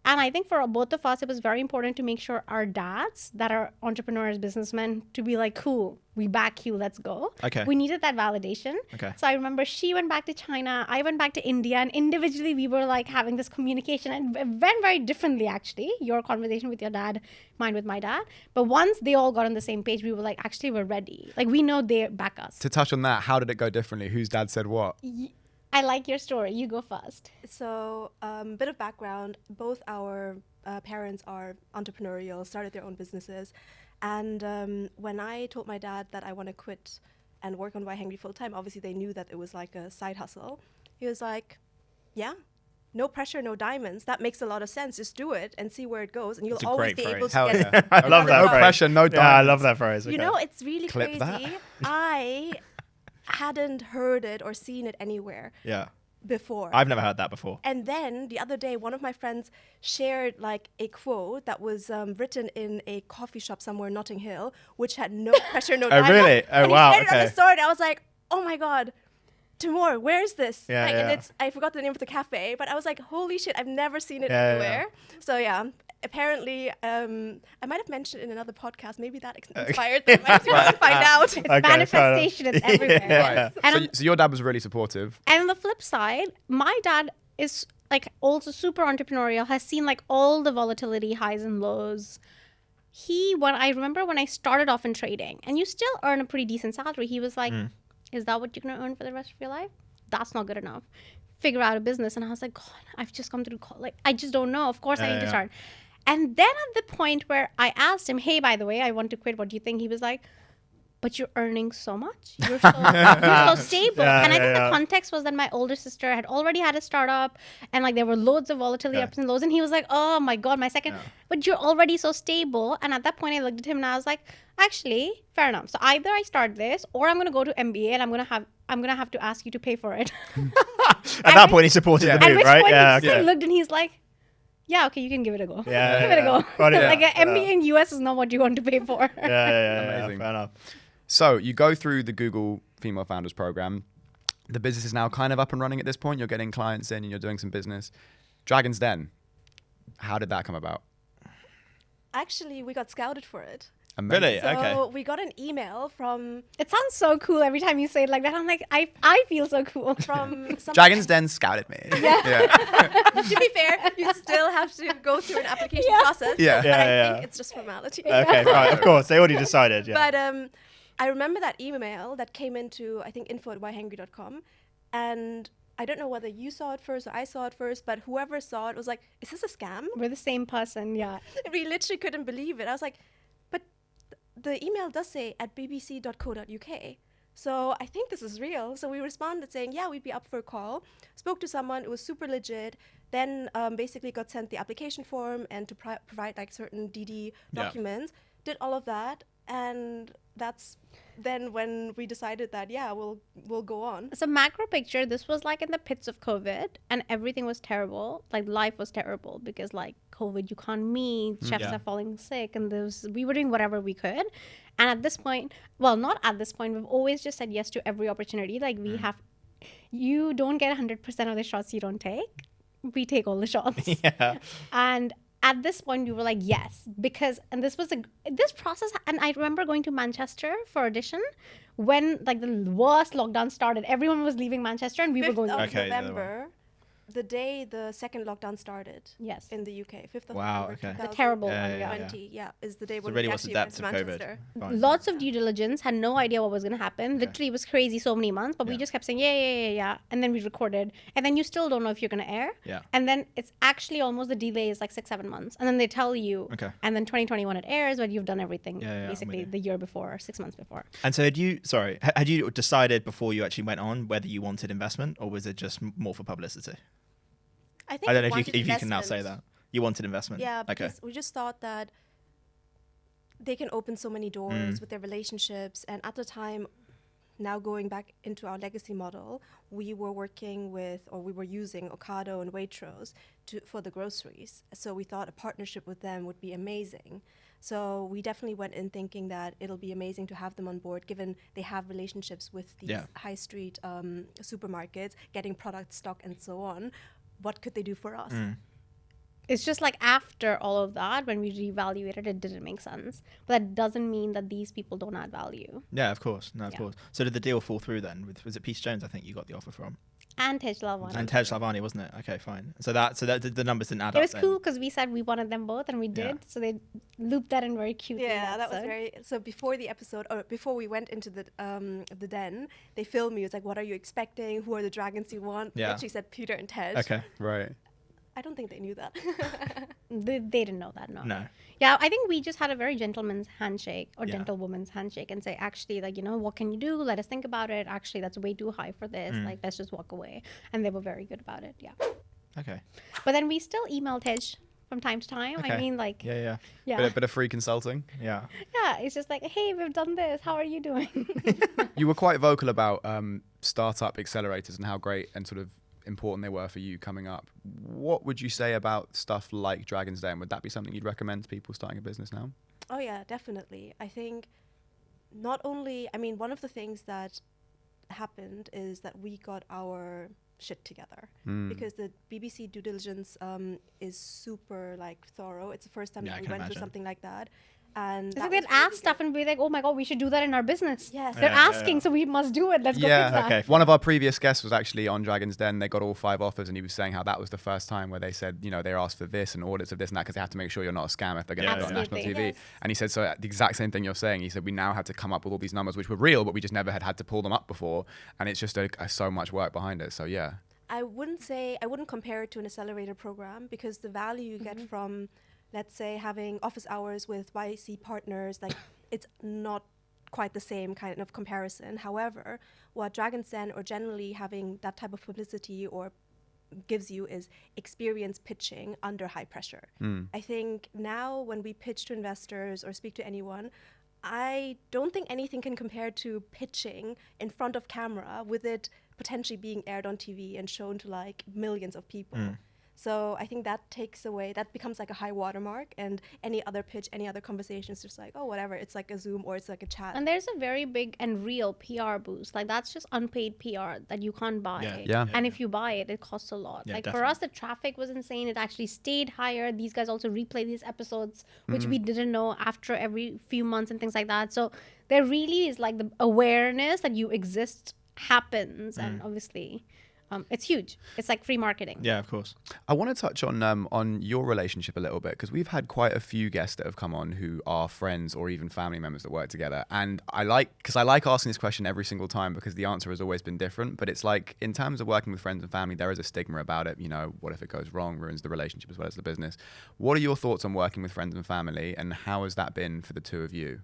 And I think for both of us, it was very important to make sure our dads that are entrepreneurs, businessmen, to be like, cool, we back you, let's go. Okay. We needed that validation. Okay. So I remember she went back to China, I went back to India, and individually we were like having this communication, and it went very differently actually. Your conversation with your dad, mine with my dad. But once they all got on the same page, we were like, actually, we're ready. Like we know they back us. To touch on that, how did it go differently? Whose dad said what? I like your story. You go first. So, bit of background. Both our parents are entrepreneurial, started their own businesses. And when I told my dad that I want to quit and work on yHangry full time, obviously they knew that it was like a side hustle. He was like, yeah, no pressure, no diamonds. That makes a lot of sense. Just do it and see where it goes. And you'll It's a always great be able phrase. to Hell get yeah. I love that No phrase. pressure, no Yeah, I diamonds. love that phrase. You Okay. know, it's really Clip crazy. that. I hadn't heard it or seen it anywhere Yeah. before. I've never heard that before. And then the other day, one of my friends shared like a quote that was written in a coffee shop somewhere in Notting Hill, which had no pressure, no Oh, diamonds. really? Oh, and wow, He shared it on okay. the story. And I was like, oh my God, Timur, where is this? Yeah, like, yeah. And it's, I forgot the name of the cafe, but I was like, holy shit, I've never seen it Yeah, yeah, anywhere. So yeah, apparently, I might have mentioned in another podcast, maybe that inspired them. I just want to find out. It's Okay, manifestation. It's everywhere. Yeah. And So your dad was really supportive. And on the flip side, my dad is like also super entrepreneurial, has seen like all the volatility, highs and lows. I remember when I started off in trading, and you still earn a pretty decent salary, he was like, is that what you're going to earn for the rest of your life? That's not good enough. Figure out a business. And I was like, God, I've just come through college. Like, I just don't know. Of course I need to start. And then at the point where I asked him, hey, by the way, I want to quit. What do you think? He was like, but you're earning so much. You're so stable. And I think the context was that my older sister had already had a startup, and like there were loads of volatility ups and lows. And he was like, oh my God, my second, but you're already so stable. And at that point I looked at him and I was like, actually, fair enough. So either I start this or I'm going to go to MBA and I'm going to have to ask you to pay for it. At that point, he supported the At move, which right? point Yeah. he just looked and he's like, yeah, okay, you can give it a go. Yeah, give it a go. Well, yeah, like an MBA in US is not what you want to pay for. Yeah, Amazing. fair enough. So you go through the Google Female Founders Program. The business is now kind of up and running at this point. You're getting clients in and you're doing some business. Dragon's Den, how did that come about? Actually, we got scouted for it. Amazing. Really? So Okay. we got an email from It sounds so cool every time you say it like that. I'm like, I feel so cool. some Dragon's Den scouted me. Yeah. to be fair, you still have to go through an application process. Yeah. But Yeah, I yeah. think it's just formality. Okay, right. Of course, they already decided. Yeah. But I remember that email that came into, I think, info@yHangry.com. And I don't know whether you saw it first or I saw it first, but whoever saw it was like, is this a scam? We're the same person, yeah. We literally couldn't believe it. I was like, but the email does say at bbc.co.uk. So I think this is real. So we responded saying, yeah, we'd be up for a call. Spoke to someone. It was super legit. Then basically got sent the application form and to provide like certain DD documents. Did all of that. And that's then when we decided that, yeah, we'll go on. So macro picture, this was like in the pits of COVID and everything was terrible. Like life was terrible because like COVID, you can't meet, chefs are falling sick, and we were doing whatever we could. And at this point, well, not at this point, we've always just said yes to every opportunity. Like you don't get 100% of the shots you don't take. We take all the shots. Yeah. And at this point, we were like, yes, because, and this process, and I remember going to Manchester for audition when like the worst lockdown started. Everyone was leaving Manchester and we were 5th going. of Okay, the other November. the day the second lockdown started. Yes. In the UK, 5th of Wow, November, okay. The terrible Yeah, one, yeah, yeah. 2020, yeah, is the day So when really we what's the actually went depths to of Manchester. COVID? Fine. Lots of due diligence, had no idea what was going to happen. Literally, it was crazy so many months, but we Yeah. just kept saying, yeah. And then we recorded. And then you still don't know if you're going to air. Yeah. And then it's actually almost the delay is like 6-7 months. And then they tell you. Okay. And then 2021 it airs, but you've done everything Yeah, I'm basically with you. the year before, or 6 months before. And so had you decided before you actually went on whether you wanted investment or was it just more for publicity? I think I don't we know if wanted you can now say investment. that. You wanted investment? Yeah, Okay. because we just thought that they can open so many doors with their relationships. And at the time, now going back into our legacy model, we were working with, or we were using Ocado and Waitrose for the groceries. So we thought a partnership with them would be amazing. So we definitely went in thinking that it'll be amazing to have them on board, given they have relationships with these high street supermarkets, getting product stock and so on. What could they do for us? It's just like after all of that, when we reevaluated, it didn't make sense. But that doesn't mean that these people don't add value. Yeah, of course. No, of Yeah. course. So did the deal fall through then? Was it Peace Jones, I think you got the offer from? And Tej Lavani. And Tej Lavani, wasn't it? Okay, fine. So that the numbers didn't add It up was then. cool because we said we wanted them both, and we did. Yeah. So they looped that in very cutely. Yeah, that was very. So before the episode, or before we went into the den, they filmed me. It was like, "What are you expecting? Who are the dragons you want?" Yeah. They actually said Peter and Tej. Okay. Right. I don't think they knew that. They didn't know that, no. No. Yeah, I think we just had a very gentleman's handshake or Yeah. gentlewoman's handshake and say, actually, like, what can you do? Let us think about it. Actually, that's way too high for this. Like, let's just walk away. And they were very good about it, yeah. Okay. But then we still email Tej from time to time. I Okay. mean, like, Yeah. yeah. Bit of free consulting. Yeah. Yeah, it's just like, hey, we've done this. How are you doing? You were quite vocal about startup accelerators and how great and sort of important they were for you coming up. What would you say about stuff like Dragon's Den? Would that be something you'd recommend to people starting a business now? Oh yeah, definitely. I think not only, I mean, one of the things that happened is that we got our shit together because the BBC due diligence is super like thorough. It's the first time Yeah, I that we can went through imagine. something like that. And It's that like they'd was really ask stuff good. and be like, oh my God, we should do that in our business. Yes. They're Yeah, asking, so we must do it. Let's go Yeah, fix that. okay. One of our previous guests was actually on Dragon's Den. They got all 5 offers, and he was saying how that was the first time where they said, they asked for this and audits of this and that because they have to make sure you're not a scam if they're going to Yeah, put it on national Absolutely. TV. Yes. And he said, so the exact same thing you're saying. He said, we now had to come up with all these numbers which were real, but we just never had to pull them up before. And it's just so much work behind it. So yeah. I wouldn't compare it to an accelerator program because the value you get from, let's say, having office hours with YC partners, like it's not quite the same kind of comparison. However, what Dragon's Den or generally having that type of publicity or gives you is experience pitching under high pressure. I think now when we pitch to investors or speak to anyone, I don't think anything can compare to pitching in front of camera with it potentially being aired on TV and shown to like millions of people. So I think that becomes like a high watermark, and any other pitch, any other conversation is just like, oh, whatever, it's like a Zoom or it's like a chat. And there's a very big and real PR boost. Like that's just unpaid PR that you can't buy. Yeah. And if you buy it, it costs a lot. Yeah, like definitely. for us, the traffic was insane. It actually stayed higher. These guys also replay these episodes, which we didn't know after every few months and things like that. So there really is like the awareness that you exist happens. And obviously it's huge. It's like free marketing. Yeah, of course. I want to touch on your relationship a little bit because we've had quite a few guests that have come on who are friends or even family members that work together, and I like asking this question every single time because the answer has always been different. But it's like in terms of working with friends and family, there is a stigma about it. What if it goes wrong, ruins the relationship as well as the business? What are your thoughts on working with friends and family, and how has that been for the two of you?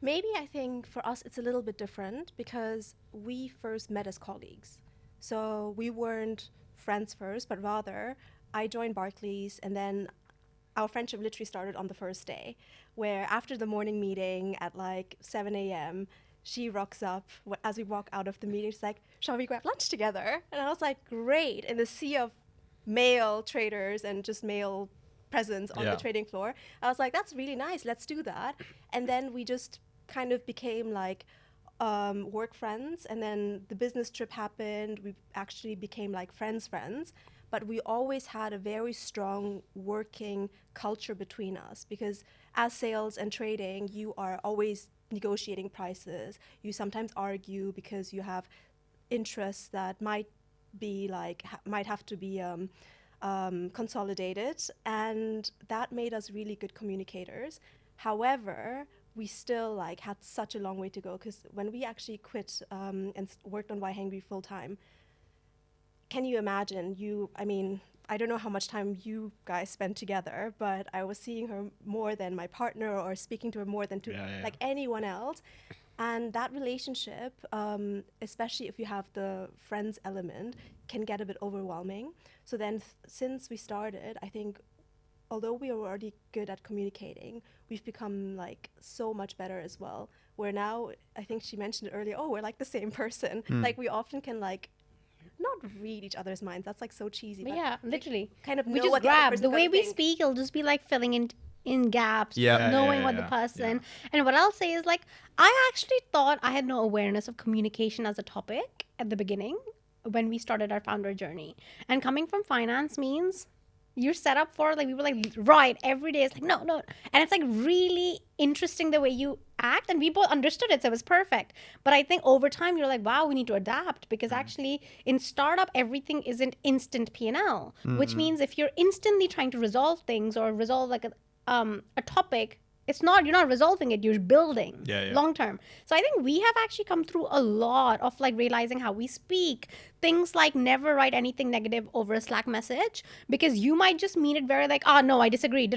Maybe I think for us it's a little bit different because we first met as colleagues. So we weren't friends first, but rather I joined Barclays and then our friendship literally started on the first day, where after the morning meeting at like 7 a.m., she rocks up as we walk out of the meeting. She's like, shall we grab lunch together? And I was like, great. In the sea of male traders and just male presence on Yeah. the trading floor, I was like, that's really nice. Let's do that. And then we just kind of became like work friends, and then the business trip happened. We actually became like friends, but we always had a very strong working culture between us because as sales and trading, you are always negotiating prices. You sometimes argue because you have interests that might be like might have to be consolidated, and that made us really good communicators. However, we still like had such a long way to go, because when we actually quit and worked on yHangry full time, can you imagine? I don't know how much time you guys spent together, but I was seeing her more than my partner, or speaking to her more than like anyone else. And that relationship, especially if you have the friends element, can get a bit overwhelming. So then since we started, I think, although we were already good at communicating, we've become like so much better as well. Where now, I think she mentioned it earlier, we're like the same person. Like we often can like not read each other's minds. That's like so cheesy. But yeah, literally. Kind of We know just what the other grab. person's The way gonna we think. speak, it'll just be like filling in gaps, Yeah. knowing what the person. And what I'll say is like, I actually thought I had no awareness of communication as a topic at the beginning when we started our founder journey. And coming from finance means you're set up for like, we were like, right, every day. It's like, no. And it's like really interesting the way you act. And we both understood it. So it was perfect. But I think over time, you're like, wow, we need to adapt, because actually in startup, everything isn't instant P&L, which means if you're instantly trying to resolve things or resolve like a topic, you're not resolving it, you're building long term. So I think we have actually come through a lot of like realizing how we speak. Things like never write anything negative over a Slack message, because you might just mean it very like, no, I disagree,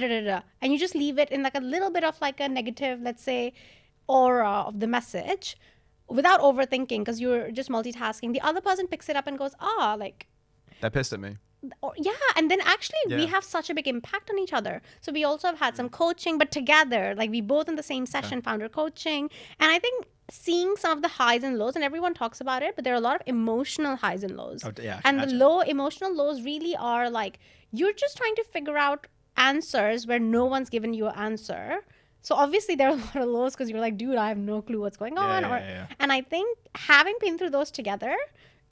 and you just leave it in like a little bit of like a negative, let's say, aura of the message without overthinking, because you're just multitasking. The other person picks it up and goes, like, They're pissed at me. And then actually we have such a big impact on each other. So we also have had some coaching, but together, like we both in the same session, founder coaching. And I think seeing some of the highs and lows, and everyone talks about it, but there are a lot of emotional highs and lows. And the low emotional lows really are like, you're just trying to figure out answers where no one's given you an answer. So obviously there are a lot of lows, because you're like, dude, I have no clue what's going on. And I think having been through those together,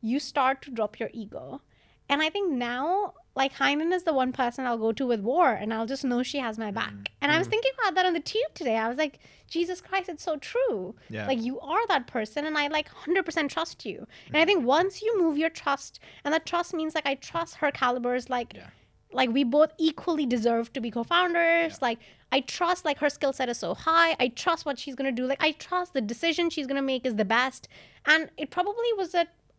you start to drop your ego. And I think now, like, Heinin is the one person I'll go to with war, and I'll just know she has my back. And I was thinking about that on the tube today. I was like, Jesus Christ, it's so true. Like, you are that person, and I, like, 100% trust you. And I think once you move your trust, and that trust means, like, I trust her calibers, like we both equally deserve to be co-founders. Like, I trust, like, her skill set is so high. I trust what she's going to do. Like, I trust the decision she's going to make is the best. And it probably was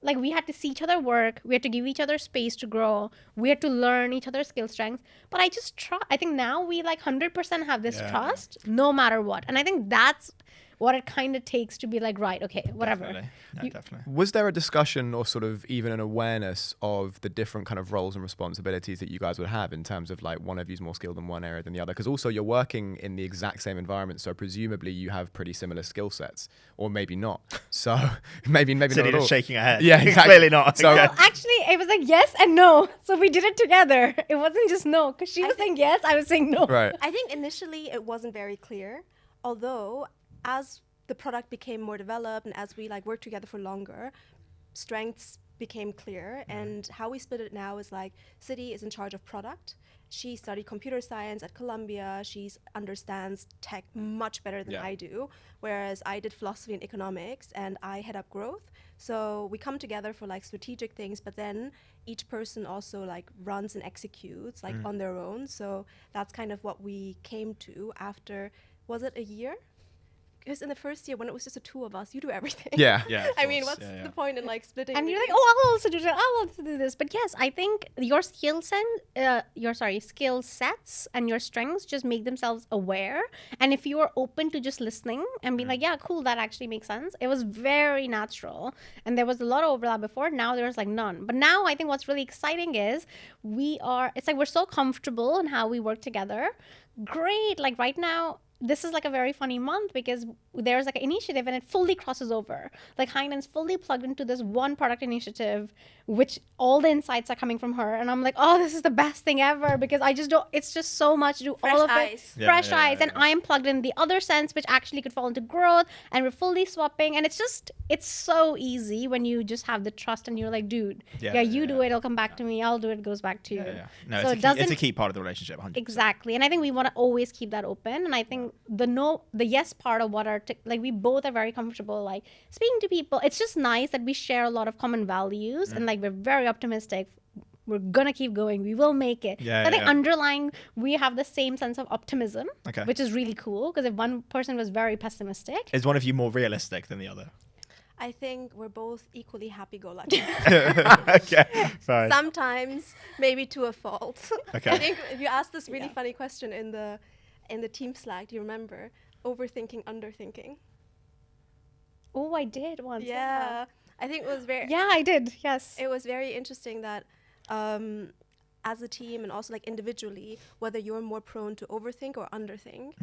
like, we had to see each other work. We had to give each other space to grow. We had to learn each other's skill strengths. But I just trust. I think now we like 100% have this trust no matter what. And I think that's what it kind of takes to be like, right, okay, whatever. Definitely. Was there a discussion or sort of even an awareness of the different kind of roles and responsibilities that you guys would have in terms of like one of you's more skilled in one area than the other? Because also you're working in the exact same environment, so presumably you have pretty similar skill sets, or maybe not. So maybe not Siddhi at all. just shaking her head. Yeah, exactly. Clearly not. So Well, actually, it was like yes and no. So we did it together. It wasn't just no, because she was saying yes, I was saying no. right. I think initially it wasn't very clear, although as the product became more developed and as we like worked together for longer, strengths became clear. And how we split it now is like, Siddhi is in charge of product. She studied computer science at Columbia. She understands tech much better than I do, whereas I did philosophy and economics, and I head up growth. So we come together for like strategic things, but then each person also like runs and executes like on their own. So that's kind of what we came to after, was it a year? Because in the first year, when it was just the two of us, you do everything. Yeah. I mean, what's the point in like splitting? And you're like, oh, I'll also do that. I'll also do this. But yes, I think your skill sets and your strengths just make themselves aware. And if you are open to just listening and being like, yeah, cool, that actually makes sense. It was very natural. And there was a lot of overlap before. Now there's like none. But now I think what's really exciting is it's like we're so comfortable in how we work together. Great. Like right now, this is like a very funny month because there's like an initiative and it fully crosses over. Like Heinen's fully plugged into this one product initiative, which all the insights are coming from her. And I'm like, oh, this is the best thing ever, because I just don't, it's just so much to do all of it. Fresh eyes. And I am plugged in the other sense, which actually could fall into growth, and we're fully swapping. And it's so easy when you just have the trust and you're like, dude, you do it, it'll come back to me. I'll do it, goes back to you. No, So it's a key part of the relationship, 100%. Exactly. And I think we want to always keep that open. And I think understanding the yes part of what like we both are very comfortable like speaking to people. It's just nice that we share a lot of common values and like we're very optimistic. We're gonna keep going. We will make it. Yeah, I think yeah. underlying we have the same sense of optimism, Okay. which is really cool. Because if one person was very pessimistic, Is one of you more realistic than the other? I think we're both equally happy-go-lucky. Okay, fine. Sometimes maybe to a fault. Okay. I think you asked this really funny question in the team Slack. Do you remember? Overthinking, underthinking. oh, I did once. Yeah. I think it was very. Yeah, I did. Yes. It was very interesting that as a team and also like individually, whether you're more prone to overthink or underthink.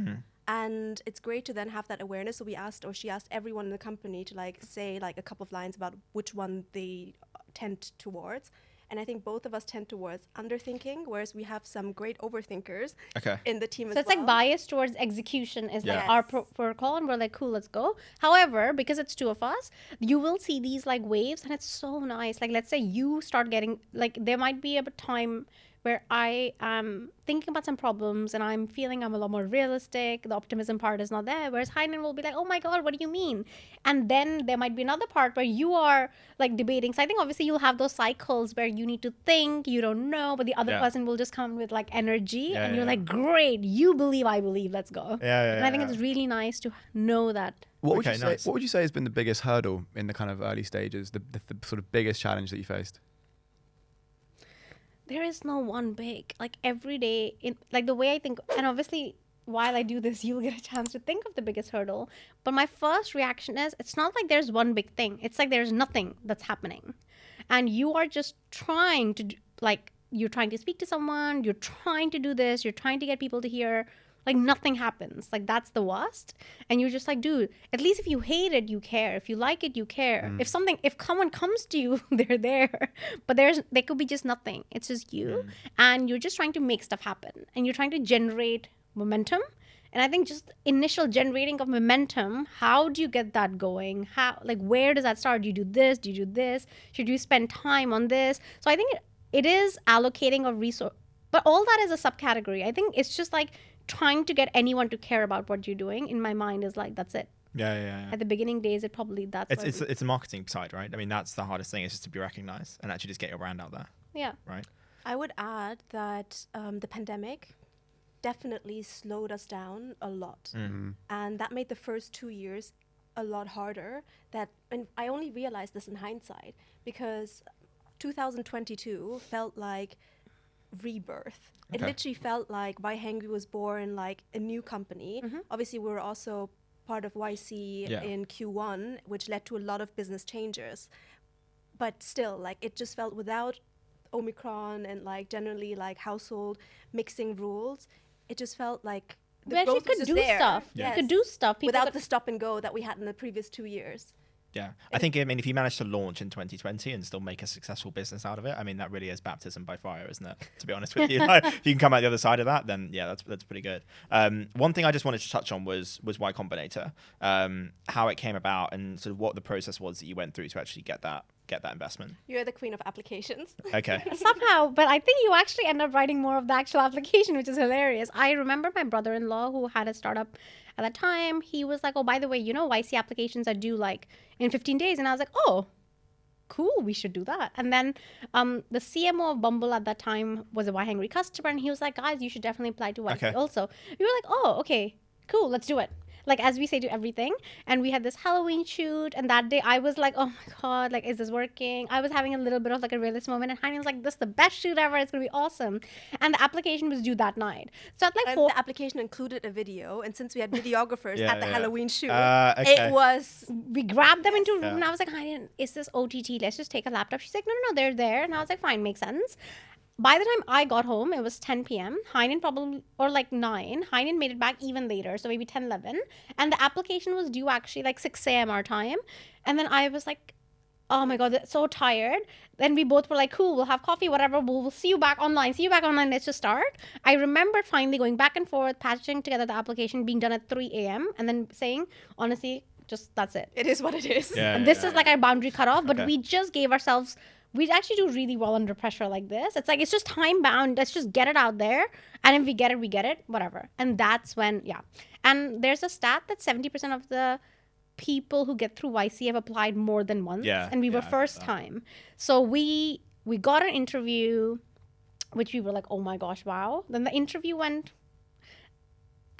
And it's great to then have that awareness. So she asked everyone in the company to like say like a couple of lines about which one they tend towards. And I think both of us tend towards underthinking, whereas we have some great overthinkers Okay. in the team So as it's well. like bias towards execution is like Yeah. our Yes. protocol, and we're like, cool, let's go. However, because it's two of us, you will see these like waves, and it's so nice. Like, let's say you start getting like, there might be a time where I am thinking about some problems and I'm feeling I'm a lot more realistic. The optimism part is not there. Whereas Heinin will be like, oh my God, what do you mean? And then there might be another part where you are like debating. So I think obviously you'll have those cycles where you need to think, you don't know, but the other Yeah. person will just come with like energy Yeah, and you're yeah. like, great, you believe, I believe, let's go. Yeah, And I think it's really nice to know that. What would Okay, you say? nice. What would you say has been the biggest hurdle in the kind of early stages? The sort of biggest challenge that you faced? There is no one big, like every day in like the way I think, and obviously while I do this you'll get a chance to think of the biggest hurdle, but my first reaction is it's not like there's one big thing. It's like there's nothing that's happening and you are just trying to like you're trying to speak to someone, you're trying to do this, you're trying to get people to hear, like nothing happens. Like that's the worst. And you're just like, dude, at least if you hate it, you care. If you like it, you care. If someone comes to you, they're there. But there could be just nothing. It's just you. And you're just trying to make stuff happen. And you're trying to generate momentum. And I think just initial generating of momentum, how do you get that going? How, like, where does that start? Do you do this? Do you do this? Should you spend time on this? So I think it is allocating of resource. But all that is a subcategory. I think it's just like trying to get anyone to care about what you're doing in my mind is like, that's it. Yeah. At the beginning days, it's It's the marketing side, right? I mean, that's the hardest thing is just to be recognized and actually just get your brand out there, yeah. right? I would add that the pandemic definitely slowed us down a lot. And that made the first 2 years a lot harder. And I only realized this in hindsight because 2022 felt like rebirth. It Okay. literally felt like yHangry was born like a new company. Obviously, we were also part of YC Yeah. in Q1, which led to a lot of business changes. But still, like it just felt without Omicron and like generally like household mixing rules, it just felt like We actually growth was could just do there. stuff. Yeah. We could do stuff. People without could- the stop and go that we had in the previous 2 years. Yeah. I think, I mean, if you manage to launch in 2020 and still make a successful business out of it, I mean, that really is baptism by fire, isn't it? To be honest with you. Like, if you can come out the other side of that, then yeah, that's pretty good. One thing I just wanted to touch on was Y Combinator, how it came about and sort of what the process was that you went through to actually get that investment. You're the queen of applications. Okay. somehow, but I think you actually end up writing more of the actual application, which is hilarious. I remember my brother-in-law who had a startup at that time. He was like, oh, by the way, you know, YC applications are due like in 15 days. And I was like, oh, cool, we should do that. And then the CMO of Bumble at that time was a yHangry customer. And he was like, guys, you should definitely apply to YC Okay. also. We were like, oh, okay, cool, let's do it. Like, as we say to everything. And we had this Halloween shoot. And that day I was like, oh my God, like, is this working? I was having a little bit of like a realist moment. And Heini was like, this is the best shoot ever. It's going to be awesome. And the application was due that night. So at like And 4, the application included a video, and since we had videographers Yeah, at the yeah. Halloween shoot, Okay. it was we grabbed them into a room Yeah. and I was like, Heini, is this OTT? Let's just take a laptop. She's like, no, they're there. And I was like, fine, makes sense. By the time I got home, it was 10 p.m. Heinin probably, or like 9. Heinin made it back even later, so maybe 10, 11. And the application was due actually like 6 a.m. our time. And then I was like, oh my God, that's so tired. Then we both were like, cool, we'll have coffee, whatever. We'll see you back online. Let's just start. I remember finally going back and forth, patching together the application, being done at 3 a.m. And then saying, honestly, just that's it. it is what it is. Yeah. And this is like our boundary cutoff, but Okay. we just gave ourselves, we actually do really well under pressure like this. It's like, it's just time bound. Let's just get it out there. And if we get it, whatever. And that's when, yeah. And there's a stat that 70% of the people who get through YC have applied more than once. Yeah, And we were I've heard first that. time. So we got an interview, which we were like, oh my gosh, wow. Then the interview went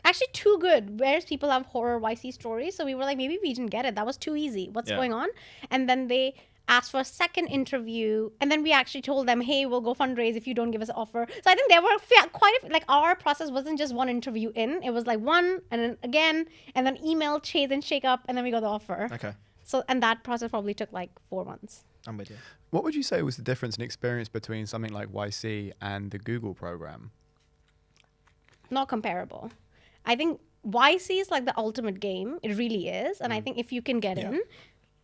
actually too good. Whereas people have horror YC stories. So we were like, maybe we didn't get it. That was too easy. What's Yeah. going on? And then they asked for a second interview. And then we actually told them, hey, we'll go fundraise if you don't give us an offer. So I think there were like our process wasn't just one interview in. It was like one and then again and then email, chase and shake up. And then we got the offer. Okay, So, and that process probably took like 4 months. I'm with you. What would you say was the difference in experience between something like YC and the Google program? Not comparable. I think YC is like the ultimate game. It really is. And I think if you can get in,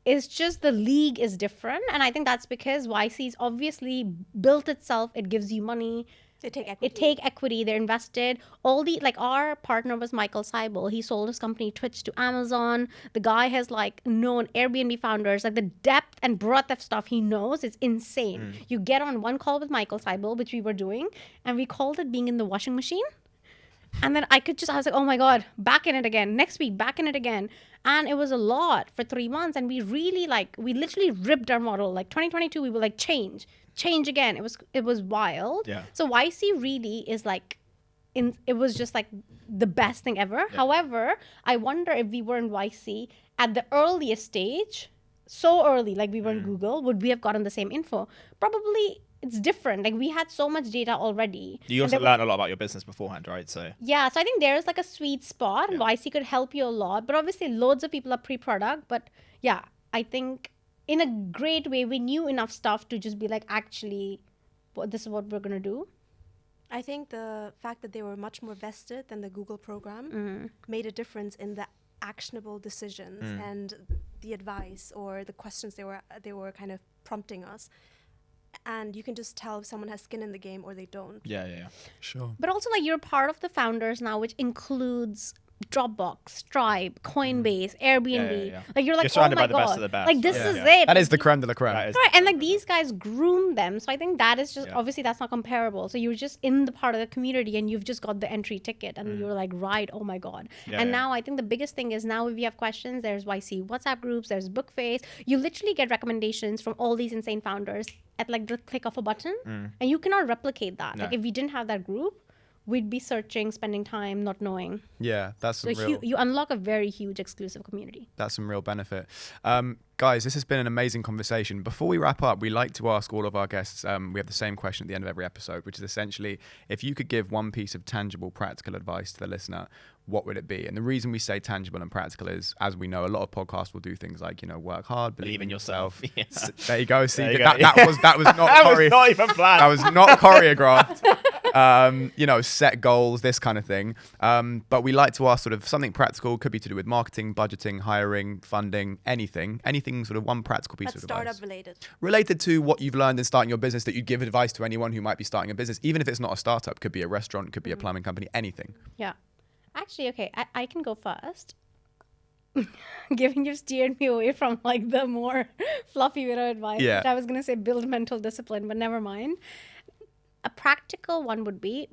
it's just the league is different. And I think that's because YC's obviously built itself. It gives you money. They take equity. It take equity. They're invested. All the like our partner was Michael Seibel. He sold his company Twitch to Amazon. The guy has like known Airbnb founders. Like the depth and breadth of stuff he knows is insane. You get on one call with Michael Seibel, which we were doing, and we called it being in the washing machine. And then I was like, oh my God, back in it again. Next week, back in it again. And it was a lot for 3 months. And we really we literally ripped our model. Like 2022, we were like, change again. It was wild. Yeah. So YC really is like, it was just like the best thing ever. However, I wonder if we were in YC at the earliest stage, so early, like we were in Google, would we have gotten the same info? Probably. It's different. Like we had so much data already. You also learned a lot about your business beforehand, right? So Yeah, so I think there's like a sweet spot. YC could help you a lot, but obviously loads of people are pre-product. But yeah, I think in a great way, we knew enough stuff to just be like, actually, this is what we're gonna do. I think the fact that they were much more vested than the Google program made a difference in the actionable decisions and the advice or the questions they were kind of prompting us. And you can just tell if someone has skin in the game or they don't. yeah. Sure. But also like you're part of the founders now, which includes Dropbox, Stripe, Coinbase, Airbnb. Yeah. Like you're like, You're surrounded oh my by the best God. of the best. Like this Yeah. is Yeah. it. That is the creme de la creme. That is- Right, and like these guys groom them, so I think that is just obviously that's not comparable. So you're just in the part of the community, and you've just got the entry ticket, and you're like, right, oh my God. And now I think the biggest thing is now if you have questions, there's YC WhatsApp groups, there's Bookface. You literally get recommendations from all these insane founders at like the click of a button, and you cannot replicate that. Like if we didn't have that group, we'd be searching, spending time, not knowing. Yeah, that's So some real. you unlock a very huge exclusive community. That's some real benefit. Guys, this has been an amazing conversation. Before we wrap up, we like to ask all of our guests, we have the same question at the end of every episode, which is essentially, if you could give one piece of tangible, practical advice to the listener, what would it be? And the reason we say tangible and practical is, as we know, a lot of podcasts will do things like, work hard, believe in yourself. Yeah. There you go. See, There you that go. was not That was not even planned. that was not choreographed. Set goals, this kind of thing. But we like to ask sort of something practical, could be to do with marketing, budgeting, hiring, funding, anything sort of one practical piece That's of advice. startup related. Related to what you've learned in starting your business that you'd give advice to anyone who might be starting a business, even if it's not a startup, could be a restaurant, could be a plumbing company, anything. Yeah. Actually, okay, I can go first. Given you've steered me away from like the more fluffy bit of advice, Yeah. which I was going to say build mental discipline, but never mind. A practical one would be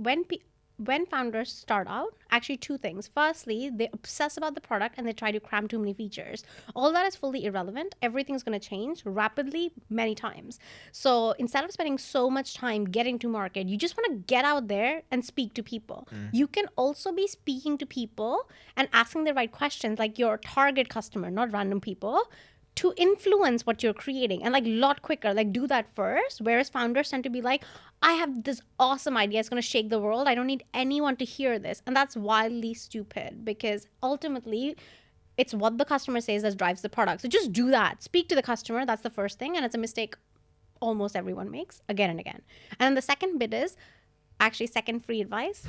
when founders start out, actually two things. Firstly, they obsess about the product and they try to cram too many features. All that is fully irrelevant. Everything's going to change rapidly many times. So instead of spending so much time getting to market, you just want to get out there and speak to people. You can also be speaking to people and asking the right questions, like your target customer, not random people, to influence what you're creating, and like a lot quicker. Like do that first, whereas founders tend to be like, I have this awesome idea, it's going to shake the world, I don't need anyone to hear this. And that's wildly stupid, because ultimately it's what the customer says that drives the product. So just do that, speak to the customer. That's the first thing, and it's a mistake almost everyone makes again and again. And the second bit is actually second free advice.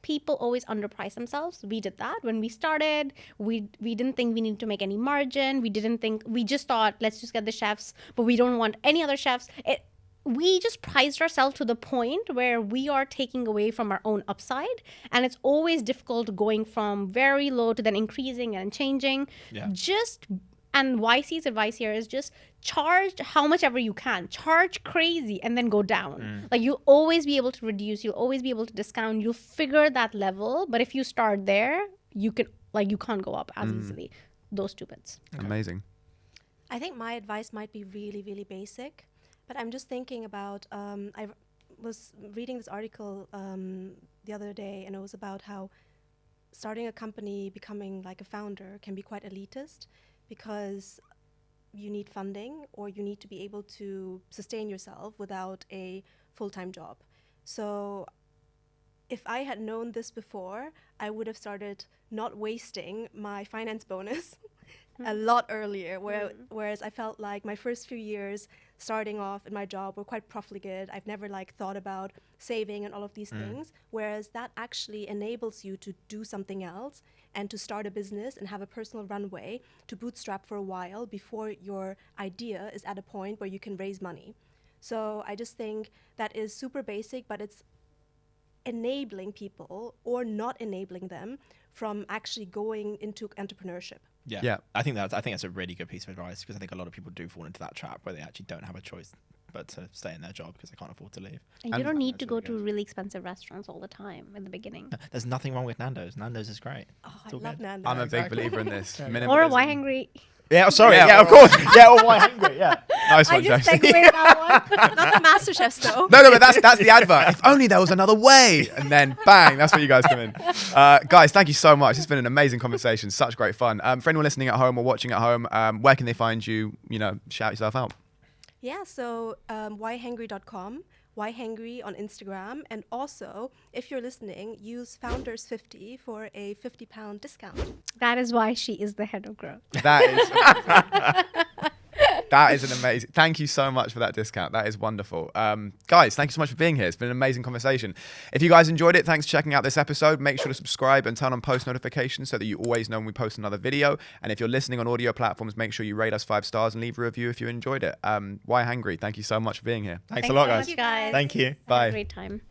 People always underprice themselves. We did that when we started. We didn't think we needed to make any margin. We just thought, let's just get the chefs, but we don't want any other chefs. We just priced ourselves to the point where we are taking away from our own upside. And it's always difficult going from very low to then increasing and changing. Yeah. And YC's advice here is just charge how much ever you can. Charge crazy and then go down. Like you'll always be able to reduce. You'll always be able to discount. You'll figure that level. But if you start there, you can't go up as easily. Those 2 bits. Amazing. I think my advice might be really, really basic, but I'm just thinking about, I was reading this article the other day, and it was about how starting a company, becoming like a founder, can be quite elitist because you need funding or you need to be able to sustain yourself without a full-time job. So if I had known this before, I would have started not wasting my finance bonus a lot earlier, whereas I felt like my first few years starting off in my job were quite profligate. I've never thought about saving and all of these things, whereas that actually enables you to do something else and to start a business and have a personal runway to bootstrap for a while before your idea is at a point where you can raise money. So I just think that is super basic, but it's enabling people or not enabling them from actually going into entrepreneurship. Yeah. I think that's a really good piece of advice, because I think a lot of people do fall into that trap where they actually don't have a choice but to stay in their job because they can't afford to leave. And you don't need to go to really expensive restaurants all the time in the beginning. There's nothing wrong with Nando's. Nando's is great. Oh, It's I all love good. Nando's. I'm a big believer in this. Or a Minimalism. yHangry. Yeah, sorry. Yeah, Yeah, of or- course. Yeah, or yHangry. Yeah. Nice I one, just James. segued that one. Not the master chefs though. No, but that's the advert. If only there was another way. And then bang, that's where you guys come in. Guys, thank you so much. It's been an amazing conversation. Such great fun. For anyone listening at home or watching at home, where can they find you? Shout yourself out. Yeah, so yHangry.com, yHangry on Instagram, and also, if you're listening, use Founders50 for a £50 discount. That is why she is the head of growth. That is an amazing. Thank you so much for that discount. That is wonderful. Guys, thank you so much for being here. It's been an amazing conversation. If you guys enjoyed it, thanks for checking out this episode. Make sure to subscribe and turn on post notifications so that you always know when we post another video. And if you're listening on audio platforms, make sure you rate us 5 stars and leave a review if you enjoyed it. yHangry, thank you so much for being here. Thanks a lot, so guys. much, guys. Thank you. Had Bye. a great time.